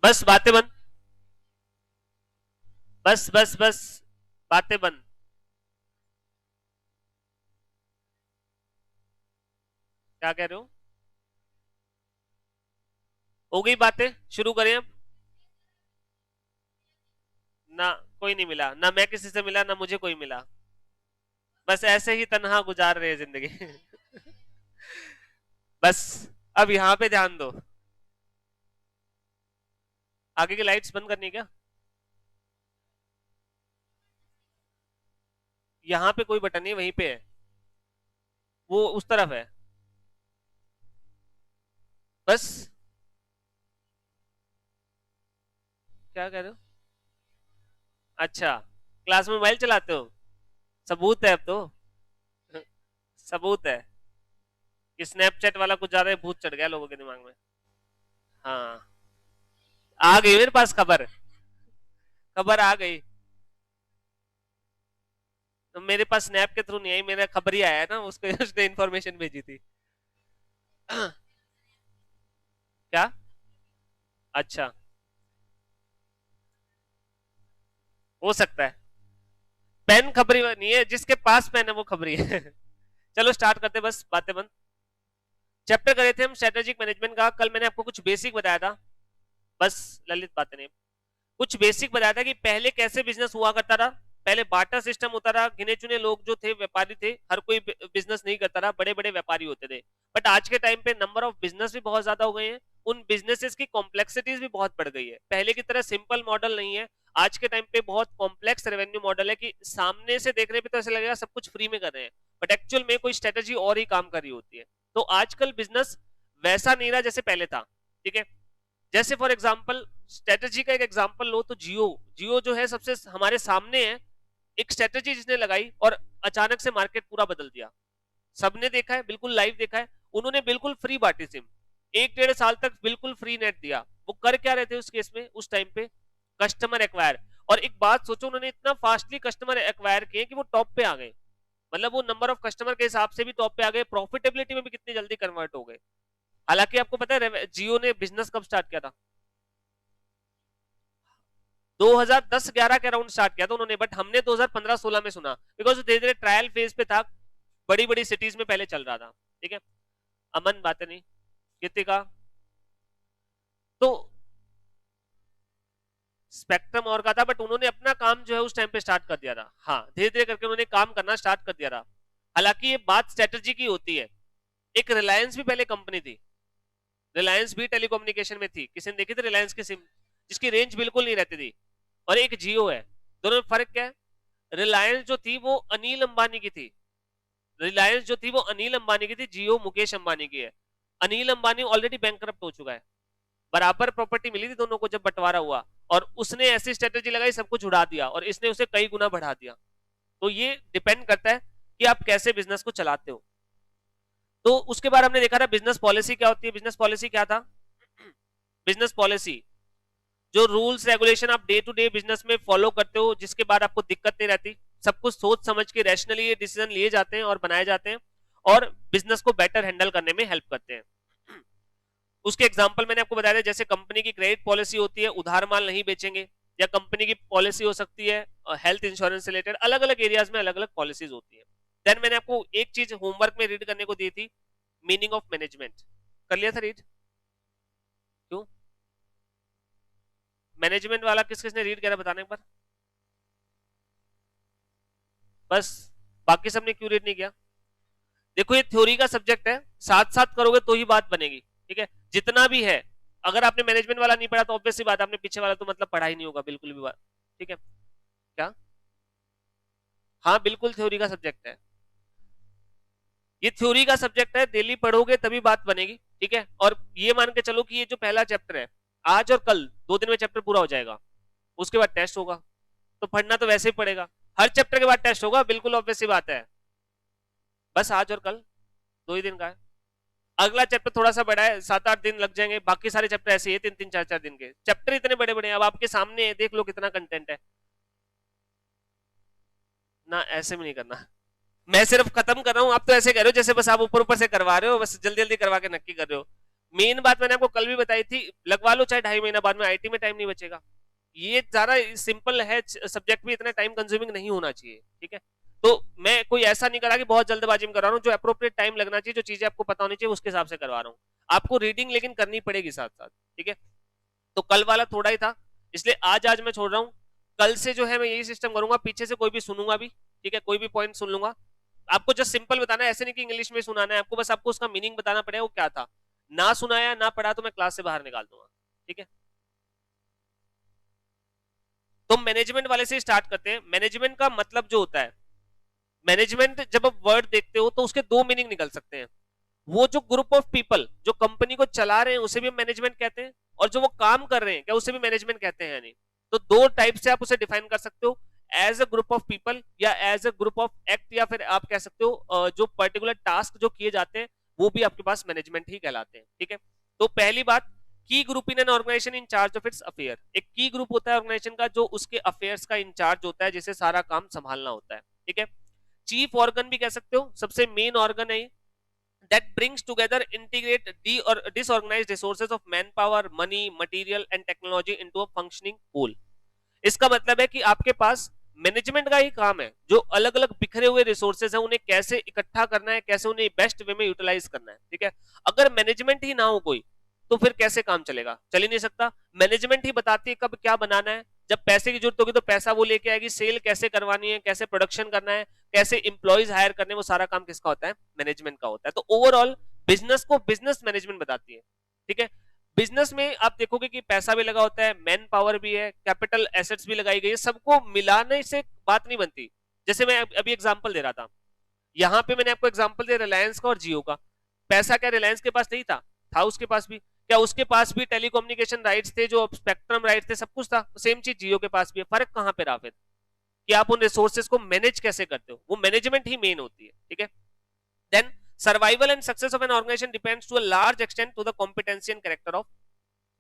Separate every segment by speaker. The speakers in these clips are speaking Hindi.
Speaker 1: बस बातें बंद, बस बस बस, बातें बंद। क्या कह रहे हो? हो गई बातें, शुरू करें अब। ना कोई नहीं मिला, ना मैं किसी से मिला, ना मुझे कोई मिला। बस ऐसे ही तन्हा गुजार रहे हैं जिंदगी। बस अब यहाँ पे ध्यान दो। आगे की लाइट्स बंद करनी है क्या? यहाँ पे कोई बटन नहीं, वहीं पे है, वो उस तरफ है। बस। क्या कह रहे हो? अच्छा, क्लास में मोबाइल चलाते हो? सबूत है अब तो। सबूत है कि स्नैपचैट वाला कुछ ज्यादा ही भूत चढ़ गया लोगों के दिमाग में। हाँ, आ गई मेरे पास खबर, खबर आ गई। तो मेरे पास स्नैप के थ्रू नहीं आई, मेरा खबर ही आया है ना, उसको उसने इन्फॉर्मेशन भेजी थी। क्या? अच्छा, हो सकता है। पेन खबरी नहीं है, जिसके पास पेन है वो खबरी है। चलो स्टार्ट करते, बस बातें बंद। चैप्टर करे थे हम स्ट्रेटेजिक मैनेजमेंट का, कल मैंने आपको कुछ बेसिक बताया था। बस ललित बातें नहीं, कुछ बेसिक बताया था कि पहले कैसे बिजनेस हुआ करता था। पहले बार्टर सिस्टम होता था, गिने चुने लोग जो थे व्यापारी थे, हर कोई बिजनेस नहीं करता था, बड़े बड़े व्यापारी होते थे। बट आज के टाइम पे नंबर ऑफ बिजनेस भी बहुत ज्यादा हो गए हैं, उन बिजनेसेस की कॉम्प्लेक्सिटीज भी बहुत बढ़ गई है, पहले की तरह सिंपल मॉडल नहीं है। आज के टाइम पे बहुत कॉम्प्लेक्स रेवेन्यू मॉडल है कि सामने से देखने पे तो ऐसा लगेगा सब कुछ फ्री में कर रहे हैं, बट एक्चुअल में कोई स्ट्रेटेजी और ही काम कर रही होती है। तो आजकल बिजनेस वैसा नहीं रहा जैसे पहले था। ठीक है, जैसे फॉर एग्जांपल स्ट्रेटेजी का एक एग्जांपल लो तो जियो, जियो जो है सबसे हमारे सामने है, एक स्ट्रेटेजी जिसने लगाई और अचानक से मार्केट पूरा बदल दिया। सबने देखा है, बिल्कुल लाइव देखा है। उन्होंने बिल्कुल फ्री बांटी सिम, 1 डेढ़ साल तक बिल्कुल फ्री नेट दिया। वो कर क्या रहे थे उस केस में, उस टाइम पे कस्टमर एक्वायर। और एक बात सोचो, उन्होंने इतना फास्टली कस्टमर एक्वायर किए कि वो टॉप पे आ गए, मतलब वो नंबर ऑफ कस्टमर के हिसाब से भी टॉप पे आ गए, प्रॉफिटेबिलिटी में भी कितनी जल्दी कन्वर्ट हो गए। हालांकि आपको पता है जियो ने बिजनेस कब स्टार्ट किया था? 2010-11 के अराउंड स्टार्ट किया था उन्होंने, बट हमने 2015-16 में सुना, बिकॉज धीरे धीरे ट्रायल फेज पे था, बड़ी बड़ी सिटीज में पहले चल रहा था। ठीक है, अमन बात नहीं, कृतिका। तो स्पेक्ट्रम और का था, बट उन्होंने अपना काम जो है उस टाइम पे स्टार्ट कर दिया था। हाँ, धीरे धीरे करके उन्होंने काम करना स्टार्ट कर दिया था। हालांकि ये बात स्ट्रेटेजी की होती है। एक रिलायंस भी पहले कंपनी थी, रिलायंस भी टेलीकम्युनिकेशन में थी, किसी ने देखी थी रिलायंस की सिम, जिसकी रेंज बिल्कुल नहीं रहती थी। और एक जियो है, दोनों में फर्क क्या है? रिलायंस जो थी वो अनिल अंबानी की थी, रिलायंस जो थी वो अनिल अंबानी की थी, जियो मुकेश अंबानी की है। अनिल अंबानी ऑलरेडी बैंकरप्ट हो चुका है, बराबर प्रॉपर्टी मिली थी दोनों को जब बंटवारा हुआ, और उसने ऐसी स्ट्रेटेजी लगाई सब कुछ उड़ा दिया और इसने उसे कई गुना बढ़ा दिया। तो ये डिपेंड करता है कि आप कैसे बिजनेस को चलाते हो। तो उसके बाद हमने देखा था बिजनेस पॉलिसी क्या होती है। बिजनेस पॉलिसी क्या था? बिजनेस पॉलिसी जो रूल्स रेगुलेशन आप डे टू डे बिजनेस में फॉलो करते हो, जिसके बाद आपको दिक्कत नहीं रहती, सब कुछ सोच समझ के रैशनली ये डिसीजन लिए जाते हैं और बनाए जाते हैं, और बिजनेस को बेटर हैंडल करने में हेल्प करते हैं। उसके एग्जांपल मैंने आपको बताया था, जैसे कंपनी की क्रेडिट पॉलिसी होती है, उधार माल नहीं बेचेंगे, या कंपनी की पॉलिसी हो सकती है हेल्थ इंश्योरेंस से रिलेटेड, अलग अलग एरियाज में अलग अलग पॉलिसीज होती है। देन मैंने आपको एक चीज होमवर्क में रीड करने को दी थी, मीनिंग ऑफ मैनेजमेंट। कर लिया था रीड? क्यों? मैनेजमेंट वाला किस किसने रीड किया बताने एक बार, बस। बाकी सबने क्यों रीड नहीं किया? देखो ये थ्योरी का सब्जेक्ट है, साथ साथ करोगे तो ही बात बनेगी। ठीक है, जितना भी है, अगर आपने मैनेजमेंट वाला नहीं पढ़ा तो ऑब्वियस सी बात आपने पीछे वाला तो मतलब पढ़ा ही नहीं होगा बिल्कुल भी बात। ठीक है, क्या? हाँ बिल्कुल थ्योरी का सब्जेक्ट है, ये थ्योरी का सब्जेक्ट है, डेली पढ़ोगे तभी बात बनेगी। ठीक है, और ये मान के चलो कि ये जो पहला चैप्टर है, आज और कल 2 दिन में चैप्टर पूरा हो जाएगा, उसके बाद टेस्ट होगा, तो पढ़ना तो वैसे ही पड़ेगा, हर चैप्टर के बाद टेस्ट होगा, बिल्कुल ऑब्वियस सी बात है। बस आज और कल 2 ही दिन का है, अगला चैप्टर थोड़ा सा बड़ा है, 7-8 दिन लग जाएंगे, बाकी सारे चैप्टर ऐसे ही 3-3 4-4 दिन के चैप्टर, इतने बड़े बड़े हैं, अब आपके सामने है, देख लो कितना कंटेंट है ना। ऐसे में नहीं करना, मैं सिर्फ खत्म कर रहा हूं, आप तो ऐसे कह रहे हो जैसे बस आप ऊपर ऊपर से करवा रहे हो, बस जल्दी जल्दी करवा के नक्की कर रहे हो। मेन बात मैंने आपको कल भी बताई थी, लगवा लो चाहे 2.5 महीना, बाद में आईटी में टाइम नहीं बचेगा। ये ज्यादा सिंपल है, सब्जेक्ट भी इतना टाइम कंज्यूमिंग नहीं होना चाहिए, ठीक है। तो मैं कोई ऐसा नहीं करा कि बहुत जल्दबाजी में करा रहा हूँ, जो अप्रोप्रिएट टाइम लगना चाहिए, जो चीजें आपको पता होनी चाहिए, उसके हिसाब से करवा रहा हूँ। आपको रीडिंग लेकिन करनी पड़ेगी साथ साथ, ठीक है। तो कल वाला थोड़ा ही था, इसलिए आज मैं छोड़ रहा हूँ। कल से जो है मैं यही सिस्टम करूंगा, पीछे से कोई भी सुनूंगा भी, ठीक है, कोई भी पॉइंट सुन लूंगा। आपको जस्ट सिंपल बताना है, ऐसे नहीं कि इंग्लिश में सुनाना है आपको, बस आपको उसका मीनिंग बताना पड़ेगा वो क्या था। ना सुनाया ना पढ़ा तो मैं क्लास से बाहर निकाल दूंगा, ठीक है। तो मैनेजमेंट वाले से स्टार्ट करते हैं। मैनेजमेंट का मतलब जो होता है, मैनेजमेंट जब आप वर्ड देखते हो तो उसके दो मीनिंग निकल सकते हैं। वो जो ग्रुप ऑफ पीपल जो कंपनी को चला रहे हैं उसे भी मैनेजमेंट कहते हैं, और जो वो काम कर रहे हैं क्या उसे भी मैनेजमेंट कहते हैं या नहीं। तो दो टाइप से आप उसे डिफाइन कर सकते हो, as a group of people या as a group of act, या फिर आप कह सकते हो जो पर्टिकुलर टास्क जो किए जाते हैं वो भी आपके पास मैनेजमेंट ही कहलाते हैं, ठीक है। तो पहली बात, key group in an organisation in charge of its affairs. एक की ग्रुप होता है ऑर्गेनाइजेशन का जो उसके अफेयर्स का इंचार्ज होता है, जिसे सारा काम संभालना होता है, ठीक है। चीफ ऑर्गन भी कह सकते हो, सबसे मेन ऑर्गन है that brings together, integrate or disorganized resources of manpower, money, material and technology into a functioning whole। इसका मतलब है कि आपके पास मैनेजमेंट का ही काम है, जो अलग अलग बिखरे हुए रिसोर्सेज हैं उन्हें कैसे इकट्ठा करना है, कैसे उन्हें बेस्ट वे में यूटिलाइज करना है, ठीक है। अगर मैनेजमेंट ही ना हो कोई तो फिर कैसे काम चलेगा, चल ही नहीं सकता। मैनेजमेंट ही बताती है कब क्या बनाना है, जब पैसे की जरूरत होगी तो पैसा वो लेके आएगी, सेल कैसे करवानी है, कैसे प्रोडक्शन करना है, कैसे इंप्लॉइज हायर करने, वो सारा काम किसका होता है, मैनेजमेंट का होता है। तो ओवरऑल बिजनेस को बिजनेस मैनेजमेंट बताती है, ठीक है। बिजनेस में आप देखोगे कि पैसा भी लगा होता है, मैन पावर भी है, कैपिटल एसेट्स भी लगाई गई है, सबको मिलाने से बात नहीं बनती। जैसे मैं अभी एग्जांपल दे रहा था, यहां पे मैंने आपको एग्जांपल दिया रिलायंस का और जियो का। पैसा क्या रिलायंस के पास नहीं था, था उसके पास भी। क्या उसके पास भी टेलीकम्युनिकेशन राइट्स थे, जो स्पेक्ट्रम राइट्स थे, सब कुछ था। सेम चीज जियो के पास भी है। फर्क कहां पे रहा फिर, कि आप उन रिसोर्सेज को मैनेज कैसे करते हो, वो मैनेजमेंट ही मेन होती है, ठीक है। Then survival and success of an organisation depends to a large extent to the competency and character of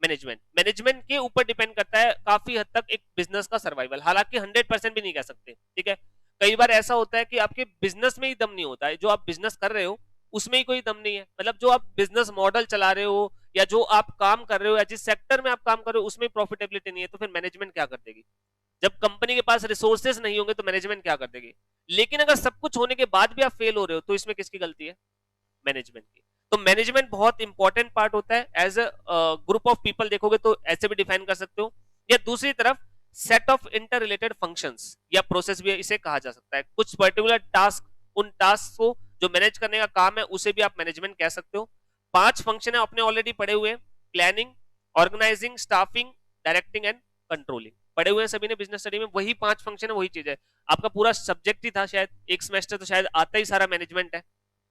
Speaker 1: management. Management के ऊपर डिपेंड करता है काफी हद तक एक बिजनेस का सर्वाइवल, हालांकि 100% भी नहीं कह सकते, ठीक है। कई बार ऐसा होता है कि आपके बिजनेस में ही दम नहीं होता है, जो आप बिजनेस कर रहे हो उसमें ही कोई दम नहीं है, मतलब जो आप बिजनेस मॉडल चला रहे हो या जो आप काम कर रहे हो या जिस सेक्टर में आप काम कर रहे हो उसमें प्रॉफिटेबिलिटी नहीं है, तो फिर मैनेजमेंट क्या कर देगी। जब कंपनी के पास रिसोर्सेज नहीं होंगे तो मैनेजमेंट क्या कर देगी। लेकिन अगर सब कुछ होने के बाद भी आप फेल हो रहे हो तो इसमें किसकी गलती है, मैनेजमेंट की। तो मैनेजमेंट बहुत इंपॉर्टेंट पार्ट होता है। As a group of people देखोगे तो ऐसे भी डिफाइन कर सकते हो, या दूसरी तरफ set of inter related functions या प्रोसेस भी इसे कहा जा सकता है। कुछ पर्टिकुलर टास्क, उन टास्क को जो मैनेज करने का काम है उसे भी आप मैनेजमेंट कह सकते हो। 5 फंक्शन है अपने ऑलरेडी पढ़े हुए, planning, organising, staffing, directing and controlling. पढ़े हुए हैं सभी ने बिजनेस स्टडी में, वही 5 फंक्शन है, वही चीज है। आपका पूरा सब्जेक्ट ही था शायद, एक सेमेस्टर तो शायद आता ही सारा मैनेजमेंट है,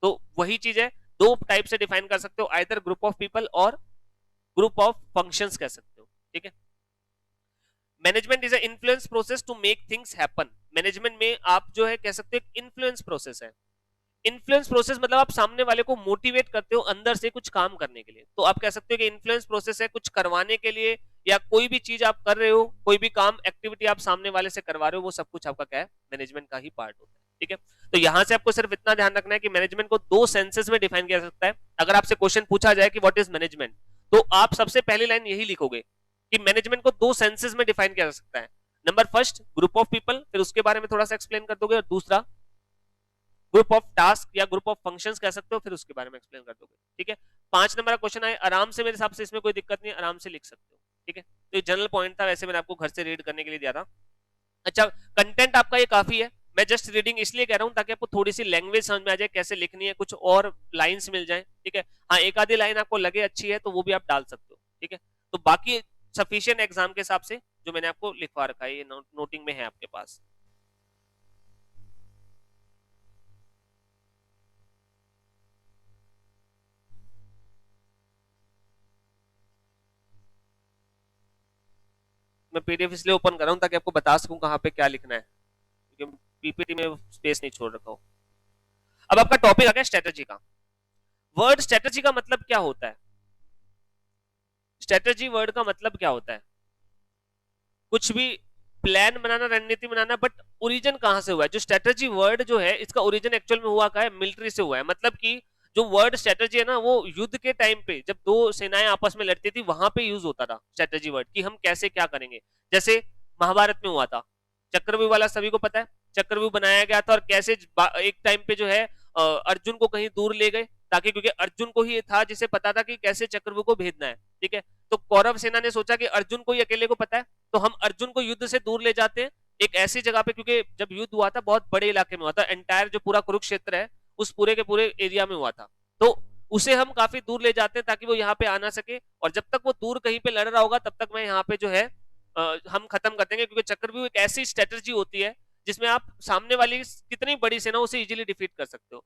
Speaker 1: तो वही चीज है। दो टाइप से डिफाइन कर सकते हो, आइदर ग्रुप ऑफ पीपल और ग्रुप ऑफ फंक्शंस कह सकते हो, ठीक है। Management is a influence process to make things happen. Management में आप जो है कह सकते हो इन्फ्लुएंस प्रोसेस है। इन्फ्लुएंस प्रोसेस मतलब आप सामने वाले को मोटिवेट करते हो अंदर से कुछ काम करने के लिए, तो आप कह सकते हो कि इन्फ्लुएंस प्रोसेस है कुछ करवाने के लिए, या कोई भी चीज आप कर रहे हो, कोई भी काम एक्टिविटी आप सामने वाले से करवा रहे हो, वो सब कुछ आपका क्या है, मैनेजमेंट का ही पार्ट होता है, ठीक है। तो यहां से आपको सिर्फ इतना ध्यान रखना है कि मैनेजमेंट को 2 सेंसेस में डिफाइन किया जा सकता है। अगर आपसे क्वेश्चन पूछा जाए कि व्हाट इज मैनेजमेंट, तो आप सबसे पहली लाइन यही लिखोगे कि मैनेजमेंट को 2 सेंसेस में डिफाइन किया जा सकता है। Number first group of people, फिर उसके बारे में थोड़ा सा एक्सप्लेन कर दोगे, और दूसरा ग्रुप ऑफ टास्क या ग्रुप ऑफ फंक्शंस कह सकते हो, फिर उसके बारे में एक्सप्लेन कर दोगे, ठीक है। 5 नंबर का क्वेश्चन है, आराम से, मेरे हिसाब से इसमें कोई दिक्कत नहीं है, आराम से लिख सकते हो, ठीक है। तो ये जनरल पॉइंट था, वैसे मैंने आपको घर से रीड करने के लिए दिया था। अच्छा, कंटेंट आपका ये काफी है, मैं जस्ट रीडिंग इसलिए कह रहा हूं ताकि आपको थोड़ी सी लैंग्वेज समझ में आ जाए, कैसे लिखनी है, कुछ और लाइंस मिल जाए, ठीक है। हाँ, एक आधी लाइन आपको लगे अच्छी है तो वो भी आप डाल सकते हो, ठीक है। तो बाकी सफिशिएंट एग्जाम के हिसाब से जो मैंने आपको लिखवा रखा है, ये नोटिंग में है आपके पास। मैं पीडीएफ इसलिए ओपन कर रहा हूं ताकि आपको बता सकूं कहां पे क्या लिखना है, क्योंकि पीपीटी में स्पेस नहीं छोड़ रखा हो। अब आपका टॉपिक आ गया स्ट्रेटजी का। वर्ड स्ट्रेटजी का मतलब क्या होता है, स्ट्रेटजी वर्ड का मतलब क्या होता है, कुछ भी प्लान बनाना, रणनीति बनाना, बट ओरिजिन कहां से हुआ है। जो स्ट्रेटजी वर्ड जो है इसका ओरिजिन एक्चुअल में हुआ क्या है, मिलिट्री से हुआ है। मतलब कि जो वर्ड स्ट्रेटजी है ना, वो युद्ध के टाइम पे जब दो सेनाएं आपस में लड़ती थी वहां पे यूज होता था स्ट्रेटजी वर्ड, कि हम कैसे क्या करेंगे। जैसे महाभारत में हुआ था, चक्रव्यूह वाला सभी को पता है, चक्रव्यूह बनाया गया था और कैसे एक टाइम पे जो है अर्जुन को कहीं दूर ले गए, ताकि क्योंकि अर्जुन को ही था जिसे पता था कि कैसे चक्रव्यूह को भेजना है, ठीक है। तो कौरव सेना ने सोचा कि अर्जुन को ही अकेले को पता है, तो हम अर्जुन को युद्ध से दूर ले जाते हैं एक ऐसी जगह पे, क्योंकि जब युद्ध हुआ था बहुत बड़े इलाके में हुआ था, एंटायर जो पूरा कुरुक्षेत्र है उस पूरे के पूरे एरिया में हुआ था, तो उसे हम काफी दूर ले जाते हैं ताकि वो यहाँ पे आ ना सके, और जब तक वो दूर कहीं पे लड़ रहा होगा तब तक मैं यहाँ पे जो है हम खत्म कर देंगे, क्योंकि चक्रव्यूह एक ऐसी स्ट्रेटजी होती है जिसमें आप सामने वाली कितनी बड़ी सेना उसे इजीली डिफीट कर सकते हो।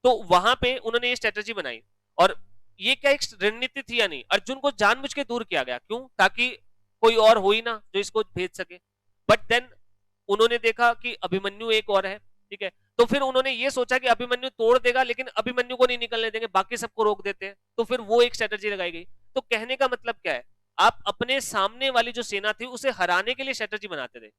Speaker 1: तो वहां पे उन्होंने ये स्ट्रेटजी बनाई, और ये क्या एक रणनीति थी या नहीं, अर्जुन को जानबूझ के दूर किया गया, क्यों, ताकि कोई और हो ही ना जो इसको भेज सके। बट देन उन्होंने देखा कि अभिमन्यु एक और है, ठीक है, तो फिर उन्होंने ये सोचा कि अभिमन्यु तोड़ देगा लेकिन अभिमन्यु को नहीं निकलने देंगे, बाकी सबको रोक देते हैं, तो फिर वो एक स्ट्रेटजी लगाई गई। तो कहने का मतलब क्या है, आप अपने सामने वाली जो सेना थी उसे हराने के लिए स्ट्रेटजी बनाते थे,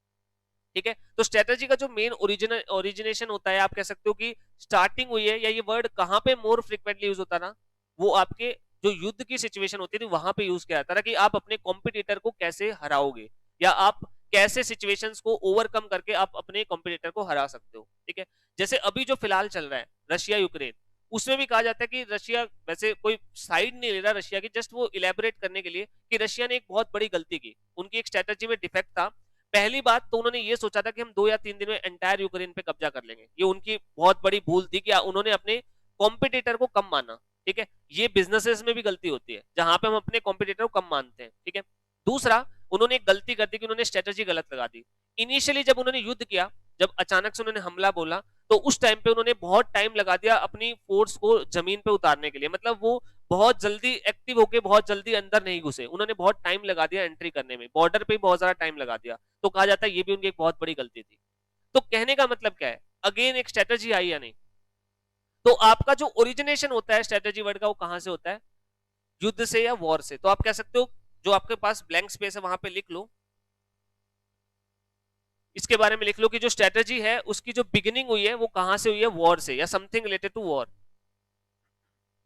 Speaker 1: ठीक है। तो स्ट्रेटजी का जो मेन ओरिजिनेशन होता है, आप कह सकते हो कि स्टार्टिंग हुई है, या ये वर्ड कहां पे मोर फ्रिक्वेंटली यूज होता ना, वो आपके जो युद्ध की सिचुएशन होती थी वहां पे यूज किया जाता था, कि आप अपने कॉम्पिटिटर को कैसे हराओगे, या आप कैसे सिचुएशंस को ओवरकम करके आप अपने कॉम्पिटिटर को हरा सकते हो, ठीक है। जैसे अभी जो फिलहाल चल रहा है रशिया यूक्रेन, उसमें भी कहा जाता है कि रशिया वैसे कोई साइड नहीं ले रहा रशिया की, जस्ट वो इलेबोरेट करने के लिए कि रशिया ने एक बहुत बड़ी गलती की, उनकी एक स्ट्रेटजी में डिफेक्ट था। पहली बात तो उन्होंने ये सोचा था कि हम 2 या 3 दिन में एंटायर यूक्रेन पे कब्जा कर लेंगे, ये उनकी बहुत बड़ी भूल थी कि उन्होंने अपने कॉम्पिटिटर को कम माना, ठीक है। ये बिजनेसेस में भी गलती होती है जहां पे हम अपने कॉम्पिटिटर को कम मानते हैं, ठीक है। दूसरा, उन्होंने एक गलती कर दी कि उन्होंने स्ट्रेटजी गलत लगा दी। इनिशियली जब उन्होंने युद्ध किया, जब अचानक से उन्होंने हमला बोला, तो उस टाइम पे उन्होंने बहुत टाइम लगा दिया अपनी फोर्स को जमीन पे उतारने के लिए, मतलब वो बहुत जल्दी एक्टिव होके बहुत जल्दी अंदर नहीं घुसे, उन्होंने बहुत टाइम लगा दिया एंट्री करने में, बॉर्डर पे बहुत ज्यादा टाइम लगा दिया, तो कहा जाता है ये भी उनकी एक बहुत बड़ी गलती थी। तो कहने का मतलब क्या है, अगेन एक स्ट्रेटजी आई या नहीं, तो आपका जो ओरिजिनेशन होता है स्ट्रेटजी वर्ड का, वो कहां से होता है, युद्ध से या वॉर से। तो आप कह सकते हो, जो आपके पास ब्लैंक स्पेस है वहां पे लिख लो, इसके बारे में लिख लो कि जो स्ट्रेटजी है उसकी जो बिगिनिंग हुई है वो कहां से हुई है, वॉर से, या समथिंग रिलेटेड टू वॉर।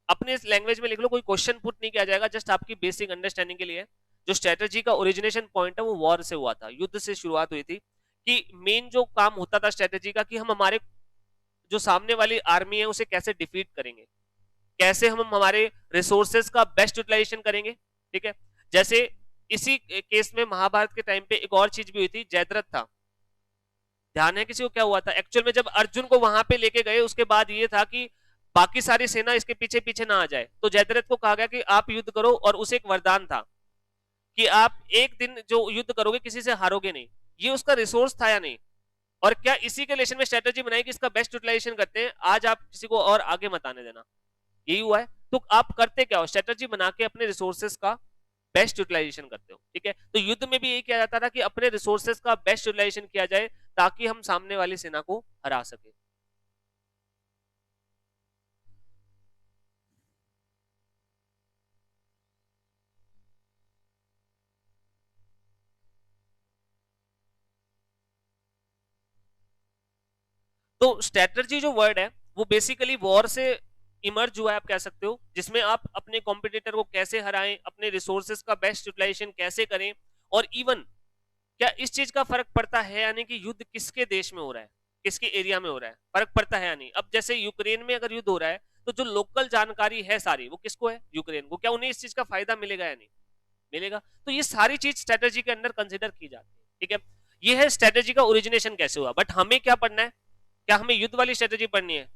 Speaker 1: अपने लैंग्वेज में लिख लो, कोई क्वेश्चन पुट नहीं किया जाएगा, जस्ट आपकी बेसिक अंडरस्टैंडिंग के लिए। जो स्ट्रेटजी का ओरिजिनेशन पॉइंट है वो वॉर से हुआ था, युद्ध से शुरुआत हुई थी, कि मेन जो काम होता था स्ट्रेटजी का, कि हम हमारे जो सामने वाली आर्मी है उसे कैसे डिफीट करेंगे, कैसे हम हमारे रिसोर्सेज का बेस्ट यूटिलाइजेशन करेंगे, ठीक है। जैसे इसी केस में महाभारत के टाइम पे एक और चीज भी हुई थी, जयद्रथ था, ध्यान है किसी को क्या हुआ था एक्चुअल में, जब अर्जुन को वहां पे लेके गए उसके बाद ये था कि बाकी सारी सेना इसके पीछे पीछे ना आ जाए, तो जयद्रथ को कहा गया कि आप युद्ध करो, और उसे एक वरदान था कि आप एक दिन जो युद्ध करोगे किसी से हारोगे नहीं, ये उसका रिसोर्स था या नहीं। और क्या इसी के रिलेशन में स्ट्रेटजी बनाई कि इसका बेस्ट यूटिलाइजेशन करते हैं, आज आप किसी को और आगे मत आने देना, यही हुआ है। तो आप करते क्या हो, स्ट्रेटजी बना के अपने रिसोर्सेज का बेस्ट यूटिलाइजेशन करते हो, ठीक है। तो युद्ध में भी यही किया जाता था कि अपने रिसोर्सेज का बेस्ट यूटिलाइजेशन किया जाए ताकि हम सामने वाली सेना को हरा सके। तो स्ट्रेटजी जो वर्ड है वो बेसिकली वॉर से इमर्ज हुआ है, आप कह सकते हो, जिसमें आप अपने कॉम्पिटिटर को कैसे हराएं, अपने रिसोर्सेज का बेस्ट यूटिलाइजेशन कैसे करें, और इवन क्या इस चीज का फर्क पड़ता है यानी कि युद्ध किसके देश में हो रहा है, किसके एरिया में हो रहा है, फर्क पड़ता है या नहीं। अब जैसे यूक्रेन में अगर युद्ध हो रहा है तो जो लोकल जानकारी है सारी वो किसको है, यूक्रेन को, क्या उन्हें इस चीज का फायदा मिलेगा या नहीं मिलेगा। तो ये सारी चीज स्ट्रेटेजी के अंदर कंसिडर की जाती है, ठीक है। ये है स्ट्रेटेजी का ओरिजिनेशन कैसे हुआ। बट हमें क्या पढ़ना है, क्या हमें युद्ध वाली स्ट्रेटेजी पढ़नी है,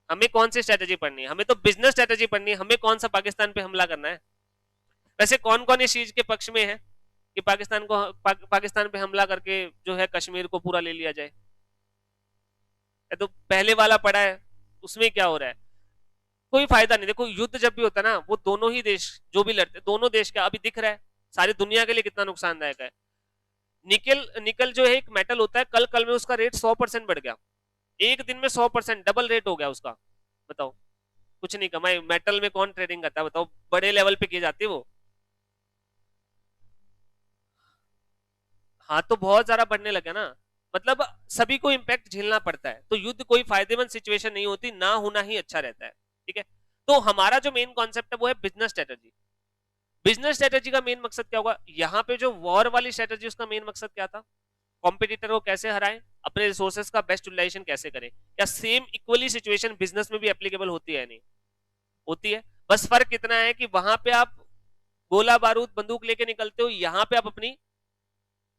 Speaker 1: हमें कौन सी स्ट्रेटेजी पढ़नी है, हमें तो बिजनेस स्ट्रेटेजी पढ़नी है, हमें कौन सा पाकिस्तान पे हमला करना है। वैसे कौन कौन इस चीज के पक्ष में है कि पाकिस्तान पे हमला करके जो है कश्मीर को पूरा ले लिया जाए। तो पहले वाला पड़ा है उसमें क्या हो रहा है, कोई फायदा नहीं। देखो युद्ध जब भी होता है ना, वो दोनों ही देश जो भी लड़ते, दोनों देश का अभी दिख रहा है सारी दुनिया के लिए कितना नुकसानदायक है। निकल निकल जो है एक मेटल होता है, कल कल में उसका रेट 100% बढ़ गया, एक दिन में 100% डबल रेट हो गया उसका। बताओ, कुछ नहीं कमाए, मेटल में कौन ट्रेडिंग करता है बताओ, बड़े लेवल पे की जाती है वो। हाँ तो बहुत ज्यादा बढ़ने लगा ना, मतलब सभी को इंपैक्ट झेलना पड़ता है। तो युद्ध कोई फायदेमंद सिचुएशन नहीं होती, ना होना ही अच्छा रहता है, ठीक है। तो हमारा जो मेन कॉन्सेप्ट है वो है बिजनेस स्ट्रेटेजी। बिजनेस स्ट्रेटेजी का मेन मकसद क्या होगा, यहाँ पे जो वॉर वाली स्ट्रेटेजी उसका मेन मकसद क्या था, कॉम्पिटिटर को कैसे हराएं, अपने रिसोर्सेज का बेस्ट यूटिलाइजेशन कैसे करें। क्या सेम इक्वली सिचुएशन बिजनेस में भी एप्लीकेबल होती है? नहीं होती है, बस फर्क इतना है कि वहां पे आप गोला बारूद बंदूक लेके निकलते हो, यहाँ पे आप अपनी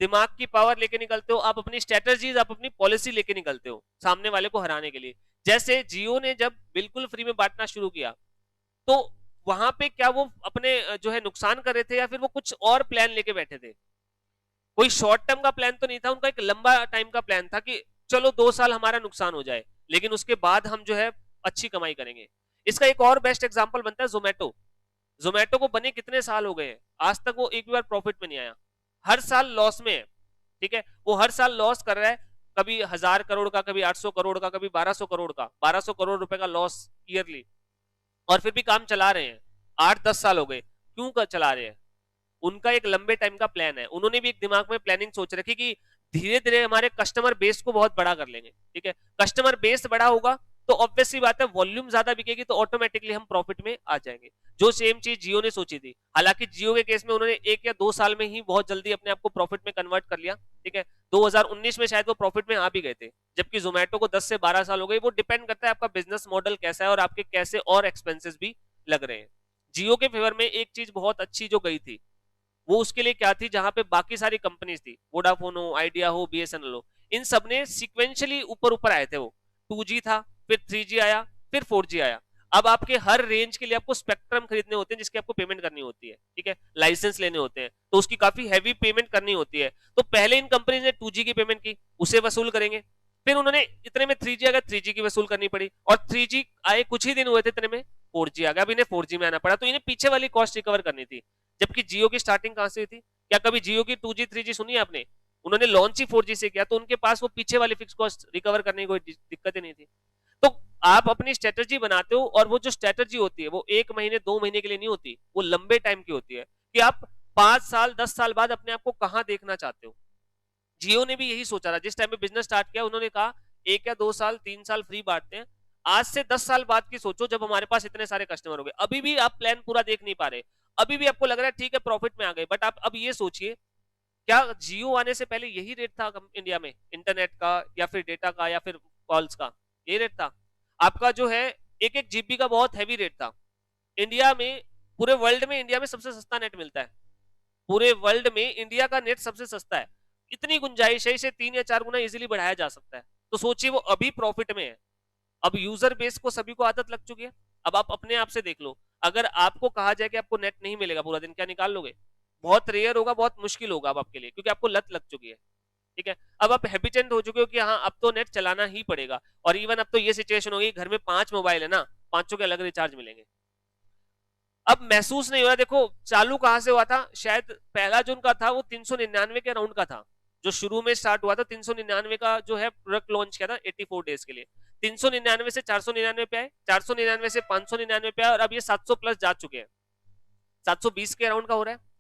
Speaker 1: दिमाग की पावर लेके निकलते हो, आप अपनी स्ट्रेटजीज, आप अपनी पॉलिसी लेके निकलते हो सामने वाले को हराने के लिए। जैसे जियो ने जब बिल्कुल फ्री में बांटना शुरू किया, तो वहां पे क्या वो अपने जो है नुकसान कर रहे थे या फिर वो कुछ और प्लान लेके बैठे थे? कोई शॉर्ट टर्म का प्लान तो नहीं था, उनका एक लंबा टाइम का प्लान था कि चलो 2 साल हमारा नुकसान हो जाए, लेकिन उसके बाद हम जो है अच्छी कमाई करेंगे। इसका एक और बेस्ट एग्जांपल बनता है जोमेटो। जोमेटो को बने कितने साल हो गए हैं, आज तक वो एक भी बार प्रॉफिट में नहीं आया, हर साल लॉस में है। ठीक है, वो हर साल लॉस कर रहा है, कभी 1000 करोड़ का, कभी 800 करोड़ का, कभी 1200 करोड़ का, 1200 करोड़ रुपए का लॉस ईयरली, और फिर भी काम चला रहे हैं। 8-10 साल हो गए, क्यों कर चला रहे हैं? उनका एक लंबे टाइम का प्लान है, उन्होंने भी एक दिमाग में प्लानिंग सोच रखी कि धीरे धीरे हमारे कस्टमर बेस को बहुत बड़ा कर लेंगे। ठीक है, कस्टमर बेस बड़ा होगा तो ऑब्वियसली बात है वॉल्यूम ज्यादा बिकेगी, तो ऑटोमेटिकली हम प्रॉफिट में आ जाएंगे। जो सेम चीज जियो ने सोची थी, हालांकि जियो के केस में उन्होंने 1 या 2 साल में ही बहुत जल्दी अपने आप को प्रॉफिट में कन्वर्ट कर लिया। ठीक है, 2019 में शायद वो प्रॉफिट में आ भी गए थे, जबकि जोमेटो को 10 से 12 साल हो गए। वो डिपेंड करता है आपका बिजनेस मॉडल कैसा है और आपके कैसे और एक्सपेंसेस भी लग रहे हैं। जियो के फेवर में एक चीज बहुत अच्छी जो गई थी, वो उसके लिए क्या थी, जहां पे बाकी सारी कंपनीज थी, वोडाफोन हो, आइडिया हो, बीएसएनएल हो, इन सब ने सीक्वेंशियली ऊपर ऊपर आए थे। वो 2G था, फिर 3G आया, फिर 4G आया। अब आपके हर रेंज के लिए आपको स्पेक्ट्रम खरीदने होते हैं, जिसकी आपको पेमेंट करनी होती है। ठीक है, लाइसेंस लेने होते हैं, तो उसकी काफी हैवी पेमेंट करनी होती है। तो पहले इन कंपनीज ने 2G की पेमेंट की, उसे वसूल करेंगे, फिर उन्होंने इतने में 3G आ गया, 3G की वसूल करनी पड़ी, और 3G आए कुछ ही दिन हुए थे, इतने में 4G आ गया, अब इन्हें 4G में आना पड़ा, तो इन्हें पीछे वाली कॉस्ट रिकवर करनी थी। जबकि जियो की स्टार्टिंग कहां से हुई थी? क्या कभी जियो की 2G 3G सुनी है आपने? उन्होंने लॉन्च ही 4G से किया, तो उनके पास वो पीछे वाली फिक्स कॉस्ट रिकवर करने की कोई दिक्कत ही नहीं थी। तो आप अपनी स्ट्रेटजी बनाते हो, और वो जो स्ट्रेटजी होती है वो 1 महीने 2 महीने के लिए नहीं होती, वो लंबे टाइम की होती है कि आप 5 साल 10 साल बाद अपने आप को कहां देखना चाहते हो। जियो ने भी यही सोचा था, जिस टाइम पे बिजनेस स्टार्ट किया उन्होंने कहा 1 या 2 साल 3 साल फ्री बांटते हैं, आज से 10 साल बाद की सोचो जब हमारे पास इतने सारे कस्टमर हो गए। अभी भी आप प्लान पूरा देख नहीं पा रहे, अभी भी आपको लग रहा है ठीक है प्रॉफिट में आ गए, बट आप अब ये सोचिए, क्या जियो आने से पहले यही रेट था इंडिया में इंटरनेट का, या फिर डेटा का, या फिर कॉल्स का? ये रेट था आपका जो है 1-1 जीबी का, बहुत हैवी रेट था इंडिया में। पूरे वर्ल्ड में इंडिया में सबसे सस्ता नेट मिलता है, पूरे वर्ल्ड में इंडिया का नेट सबसे सस्ता है। इतनी गुंजाइश है, इसे 3 या 4 गुना इजीली बढ़ाया जा सकता है। तो सोचिए वो अभी प्रॉफिट में है, अब यूजर बेस को सभी को आदत लग चुकी है। अब आप अपने आप से देख लो, अगर आपको कहा जाए कि आपको नेट नहीं मिलेगा पूरा दिन, क्या निकाल लोगे? बहुत रेयर होगा, बहुत मुश्किल होगा अब आपके लिए, क्योंकि आपको लत लग चुकी है। ठीक है, अब आप हैबिटेंट हो चुके हो कि हाँ अब तो नेट चलाना ही पड़ेगा, और इवन अब तो ये सिचुएशन होगी घर में 5 मोबाइल है ना, 5 के अलग रिचार्ज मिलेंगे। अब महसूस नहीं हो रहा, देखो चालू कहां से हुआ था, शायद पहला जो उनका था वो 399 के अराउंड का था, जो शुरू में स्टार्ट हुआ था 399 का जो है प्रोडक्ट लॉन्च किया था 84 डेज के लिए। 399 से 499 पे आए, 499 से 599 पे आए, और अब ये 700 प्लस जा चुके हैं, 720 के अराउंड का हो रहा है